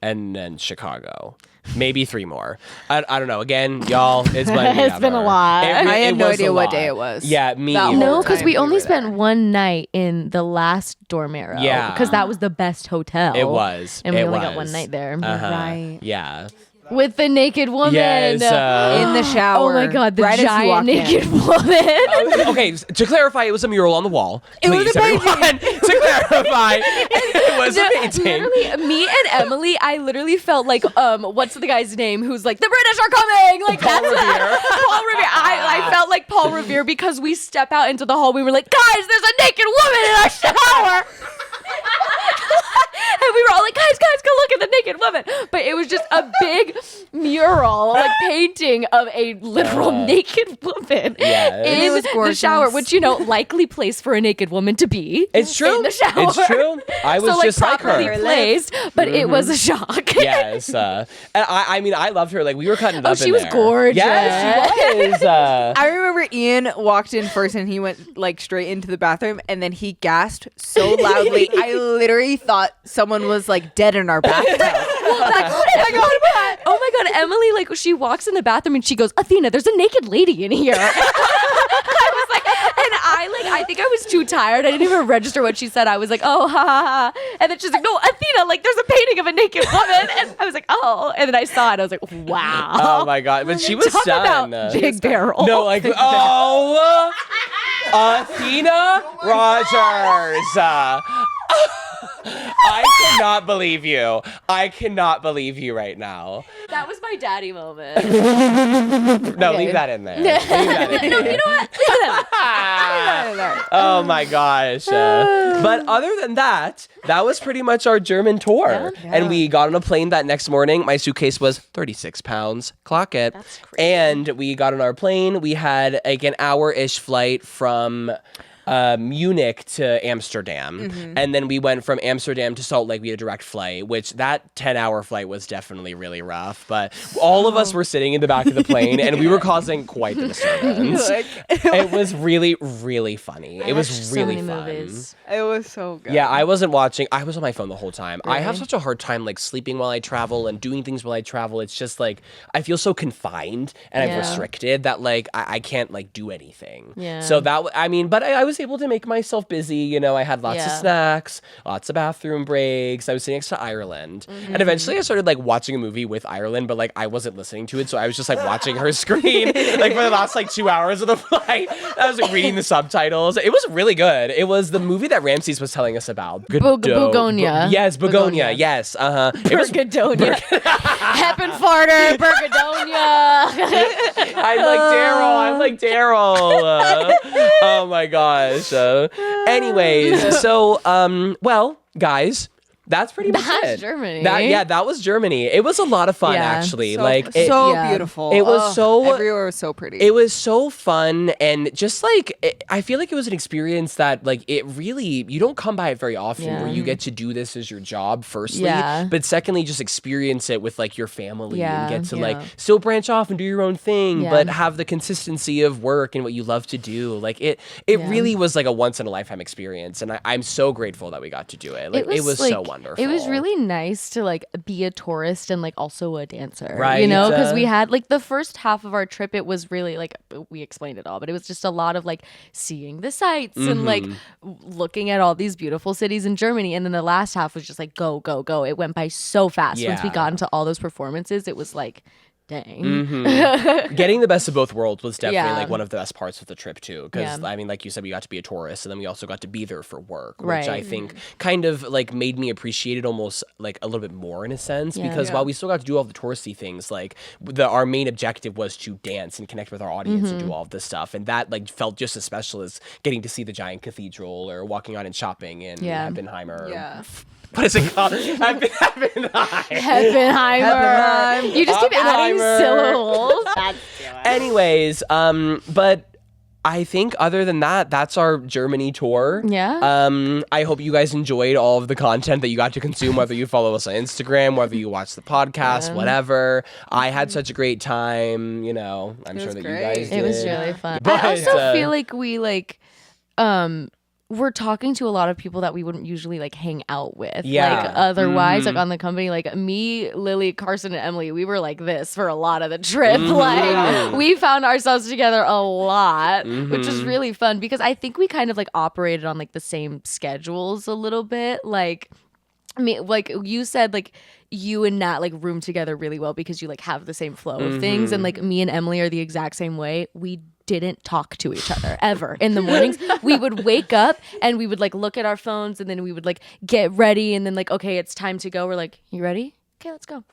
And then Chicago. Maybe 3 more. I don't know. Again, y'all, it's been a lot. I had no idea what day it was. Yeah, me That either. No, because we only were spent there. one night in the last Dormero. Yeah. Because that was the best hotel. It was. And we It only got was. one night there. Right. Yeah. With the naked woman. Yes, In the shower. Oh my God, the right as you giant walk naked in. woman. Okay, to clarify, it was a mural on the wall. It was Please, a painting. everyone, to clarify, it was a painting. Literally, me and Emily, I literally felt like, what's the guy's name who's like, the British are coming! Like, Paul Revere. Paul Revere. I felt like Paul Revere because we step out into the hall, we were like, guys, there's a naked woman in our shower! And we were all like, guys, go look at the naked woman. But it was just a big mural, like painting of a literal naked woman Yeah, in it was the gorgeous. shower, which, likely place for a naked woman to be. It's true. In the shower. It's true. I was so, just like properly her. placed, but it was a shock. Yes. And I mean, I loved her. Like, we were cutting it up she in was there. gorgeous. Yes, she was. I remember Ian walked in first and he went like straight into the bathroom and then he gasped so loudly. I literally thought someone was like dead in our bathtub. Oh my god, Emily, like she walks in the bathroom and she goes, Athena, there's a naked lady in here. I was like, and I think I was too tired. I didn't even register what she said. I was like, oh, ha ha ha. And then she's like, no, Athena, like there's a painting of a naked woman. And I was like, oh. And then I saw it. I was like, wow. Oh my God. But she was Talk stunned. about big barrel. No, like, oh, Athena Rogers. I cannot believe you. I cannot believe you right now. That was my daddy moment. No, leave that in there. Leave that in there. You know what? Oh my gosh. But other than that, that was pretty much our German tour. Yeah. And we got on a plane that next morning. My suitcase was 36 pounds. Clock it. That's crazy. And we got on our plane. We had like an hour-ish flight from Munich to Amsterdam. And then we went from Amsterdam to Salt Lake. We had a direct flight, which that 10-hour flight was definitely really rough. But all of us were sitting in the back of the plane, and we were causing quite the disturbance. It was really, really funny. It was really fun. Movies. It was so good. Yeah, I wasn't watching. I was on my phone the whole time. Really? I have such a hard time like sleeping while I travel and doing things while I travel. It's just like I feel so confined and I'm restricted that like I can't like do anything. Yeah. So that but I was able to make myself busy. You know, I had lots of snacks, lots of bathroom breaks. I was sitting next to Ireland, and eventually I started like watching a movie with Ireland, but like I wasn't listening to it, so I was just like watching her screen like for the last like 2 hours of the flight. I was like reading the subtitles. It was really good. It was the movie that Ramses was telling us about. Begonia. Yes, Begonia. Yes. Bergadonia. Heppenfarter. Bergadonia. I'm like Daryl. Oh my gosh. Anyways, so guys. That's pretty much it. Germany. That was Germany. It was a lot of fun, actually. So beautiful. It was everywhere was so pretty. It was so fun, and just like I feel like it was an experience that like it really you don't come by it very often where you get to do this as your job. Firstly, but secondly, just experience it with like your family and get to like still branch off and do your own thing, but have the consistency of work and what you love to do. Like it really was like a once in a lifetime experience, and I'm so grateful that we got to do it. Like it was so wonderful. It was really nice to like be a tourist and like also a dancer, right? You know, because we had like the first half of our trip, it was really like we explained it all, but it was just a lot of like seeing the sights and like looking at all these beautiful cities in Germany, and then the last half was just like go, go, go. It went by so fast. Once we got into all those performances, it was like, dang. Getting the best of both worlds was definitely like one of the best parts of the trip too, because I mean, like you said, we got to be a tourist, and then we also got to be there for work, which I think kind of like made me appreciate it almost like a little bit more in a sense, because while we still got to do all the touristy things, like our main objective was to dance and connect with our audience and do all of this stuff, and that like felt just as special as getting to see the giant cathedral or walking out and shopping in Heppenheimer. What is it called? Heppenheimer. You just keep adding syllables. Anyways, but I think other than that, that's our Germany tour. Yeah. I hope you guys enjoyed all of the content that you got to consume, whether you follow us on Instagram, whether you watch the podcast, whatever. I had such a great time, you know. I'm sure that you guys did. It was really fun. But, I also feel like we like we're talking to a lot of people that we wouldn't usually like hang out with. Like otherwise, like on the company, like me, Lily, Carson, and Emily, we were like this for a lot of the trip. Like we found ourselves together a lot, which was really fun because I think we kind of like operated on like the same schedules a little bit. Like like you said, like you and Nat like room together really well because you like have the same flow of things, and like me and Emily are the exact same way. We didn't talk to each other ever in the mornings. We would wake up and we would like look at our phones, and then we would like get ready, and then like, okay, it's time to go. We're like, you ready? Okay, let's go.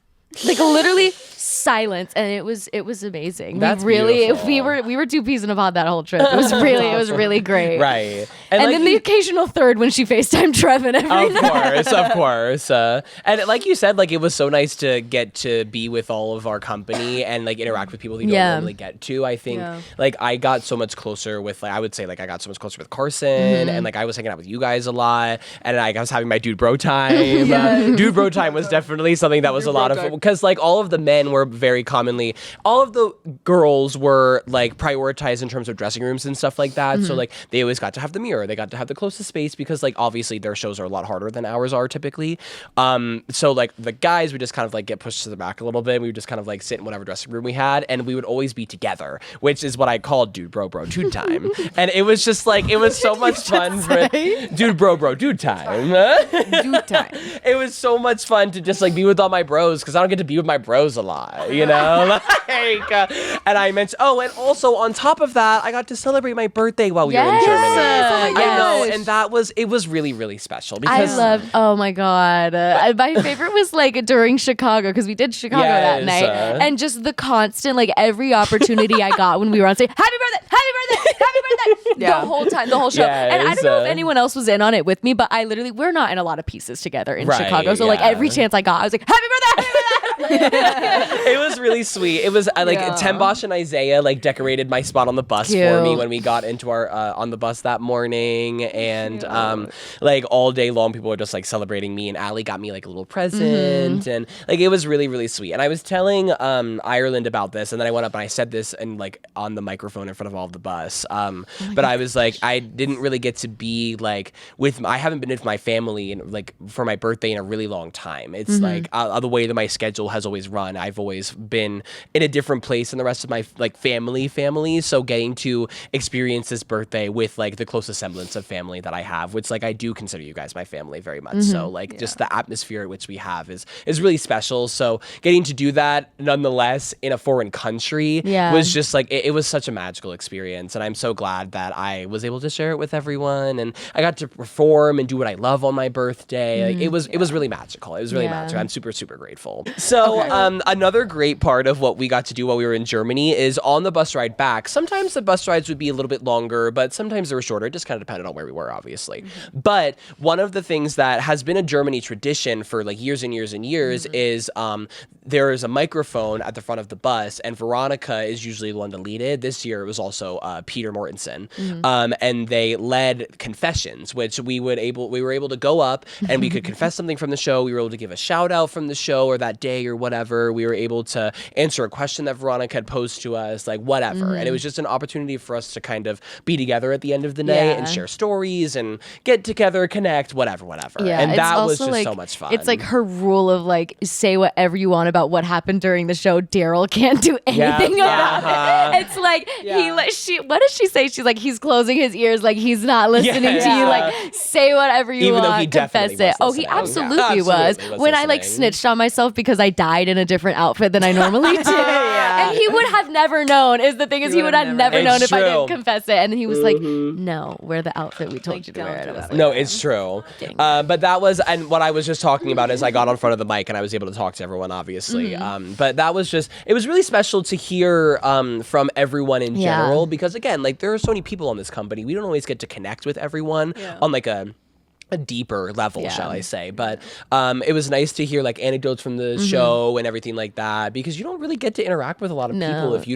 Like literally silence, and it was amazing. That's beautiful. we were two peas in a pod that whole trip. It was really it was really great. Right. And like then the occasional third when she FaceTimed Trev and everything. Of course. And like you said, like it was so nice to get to be with all of our company and like interact with people that you don't normally get to. I think like I got so much closer with like I would say like I got so much closer with Carson, and like I was hanging out with you guys a lot, and like I was having my dude bro time. Dude bro time was definitely something that was a lot of fun. Because like all of the men were very commonly, all of the girls were like prioritized in terms of dressing rooms and stuff like that. So like they always got to have the mirror, they got to have the closest space because like obviously their shows are a lot harder than ours are typically. So like the guys would just kind of like get pushed to the back a little bit. We would just kind of like sit in whatever dressing room we had, and we would always be together, which is what I called dude bro dude time. And it was just like it was so much fun for dude bro dude time. Dude time. It was so much fun to just like be with all my bros because I don't get to be with my bros a lot, you know? And I mentioned, and also on top of that, I got to celebrate my birthday while we were in Germany. I know, and it was really, really special because I loved, oh my God. My favorite was like during Chicago, because we did Chicago that night, and just the constant, like every opportunity I got when we were on stage, happy birthday, happy birthday, happy birthday, the whole time, the whole show. And I don't know if anyone else was in on it with me, but we're not in a lot of pieces together in Chicago. So like every chance I got, I was like, happy birthday, happy birthday. It was really sweet. It was like Tembosh and Isaiah like decorated my spot on the bus for me when we got into our on the bus that morning, and like all day long people were just like celebrating me, and Allie got me like a little present, and like it was really, really sweet. And I was telling Ireland about this, and then I went up and I said this and like on the microphone in front of all of the bus. But I was like, I didn't really get to be like I haven't been with my family and like for my birthday in a really long time. It's like the way that my schedule has always run. I've always been in a different place than the rest of my like family. So getting to experience this birthday with like the closest semblance of family that I have, which like I do consider you guys my family very much. So like just the atmosphere at which we have is really special. So getting to do that nonetheless in a foreign country was just like it was such a magical experience, and I'm so glad that I was able to share it with everyone, and I got to perform and do what I love on my birthday. Like it was really magical. It was really magical. I'm super, super grateful. So another great part of what we got to do while we were in Germany is on the bus ride back. Sometimes the bus rides would be a little bit longer, but sometimes they were shorter. It just kind of depended on where we were, obviously. But one of the things that has been a Germany tradition for like years and years and years is there is a microphone at the front of the bus, and Veronica is usually the one to lead it. This year it was also Peter Mortensen, and they led confessions, which we were able to go up and we could confess something from the show. We were able to give a shout out from the show or that day or whatever. We were able to answer a question that Veronica had posed to us, like whatever. And it was just an opportunity for us to kind of be together at the end of the night and share stories and get together, connect, whatever. Yeah, and that was just like, so much fun. It's like her rule of like, say whatever you want about what happened during the show. Daryl can't do anything about it. It's like, what does she say? She's like, he's closing his ears, like he's not listening to you. Like, say whatever you Even want, though he confess it. Oh, he absolutely was. When I like snitched on myself because I died in a different outfit than I normally do. And he would have never known, is the thing is he would have never known if I didn't confess it. And then he was like, no, wear the outfit we told you to wear. And I was like, no, it's true. But that was, and what I was just talking about is I got on front of the mic and I was able to talk to everyone, obviously. But that was just, it was really special to hear from everyone in general, because again, like there are so many people on this company. We don't always get to connect with everyone on like a deeper level, shall I say. But it was nice to hear like anecdotes from the show and everything like that, because you don't really get to interact with a lot of people if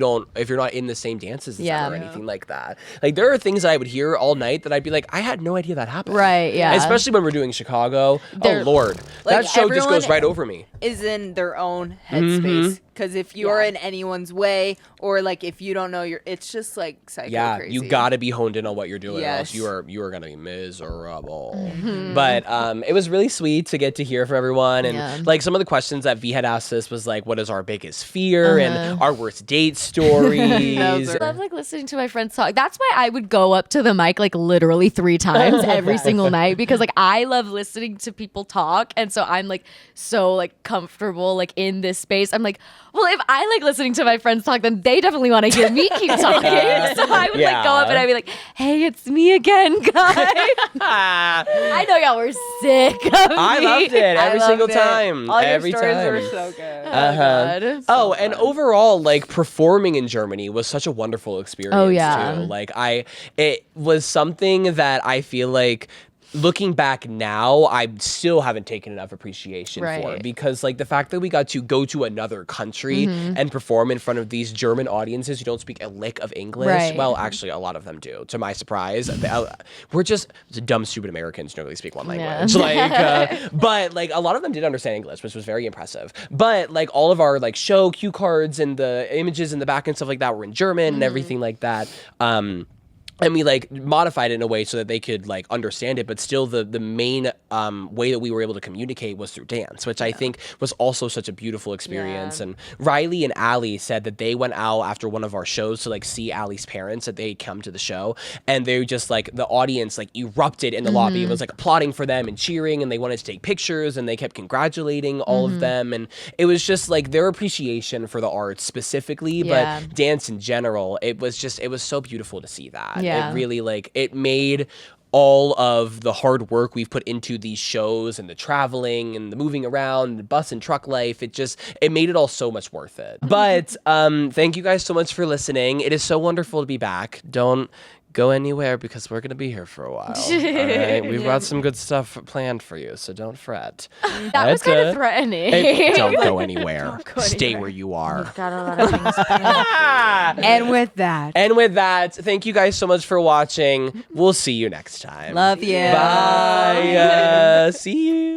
you're not in the same dances or anything like that. Like there are things that I would hear all night that I'd be like, I had no idea that happened. Right, yeah. Especially when we're doing Chicago. Oh Lord. Like, that show just goes right over me. Is in their own headspace. Because if you're in anyone's way, or like if you don't know, it's just like psycho crazy. You gotta be honed in on what you're doing, or else you are gonna be miserable. But it was really sweet to get to hear from everyone, and like some of the questions that V had asked us was like, what is our biggest fear and our worst date stories. I love like listening to my friends talk. That's why I would go up to the mic like literally 3 times every single night, because like I love listening to people talk, and so I'm like so like comfortable like in this space. I'm like, well, if I like listening to my friends talk, then they definitely want to hear me keep talking. So I would like go up and I'd be like, hey, it's me again, guys. I know y'all were sick of me. I loved it every single time. All every your stories time. were so good. And overall, like performing in Germany was such a wonderful experience too. Like it was something that I feel like, looking back now, I still haven't taken enough appreciation for, because like the fact that we got to go to another country and perform in front of these German audiences who don't speak a lick of English. Well, actually, a lot of them do, to my surprise. We're just dumb, stupid Americans who don't really speak one language. But like a lot of them did understand English, which was very impressive. But like all of our like show cue cards and the images in the back and stuff like that were in German and everything like that. And we like modified it in a way so that they could like understand it, but still the main way that we were able to communicate was through dance, which I think was also such a beautiful experience. And Riley and Allie said that they went out after one of our shows to like see Allie's parents, that they come to the show, and they just like the audience like erupted in the lobby. It was like applauding for them and cheering, and they wanted to take pictures, and they kept congratulating all of them. And it was just like their appreciation for the arts specifically, but dance in general. It was so beautiful to see that. It really like it made all of the hard work we've put into these shows and the traveling and the moving around, the bus and truck life, it made it all so much worth it. But thank you guys so much for listening. It is so wonderful to be back. Don't go anywhere because we're going to be here for a while. All right? We've got some good stuff planned for you, so don't fret. That was kind of threatening. Don't go anywhere. Stay where you are. We've got a lot of things planned. And with that, thank you guys so much for watching. We'll see you next time. Love you. Bye. See you.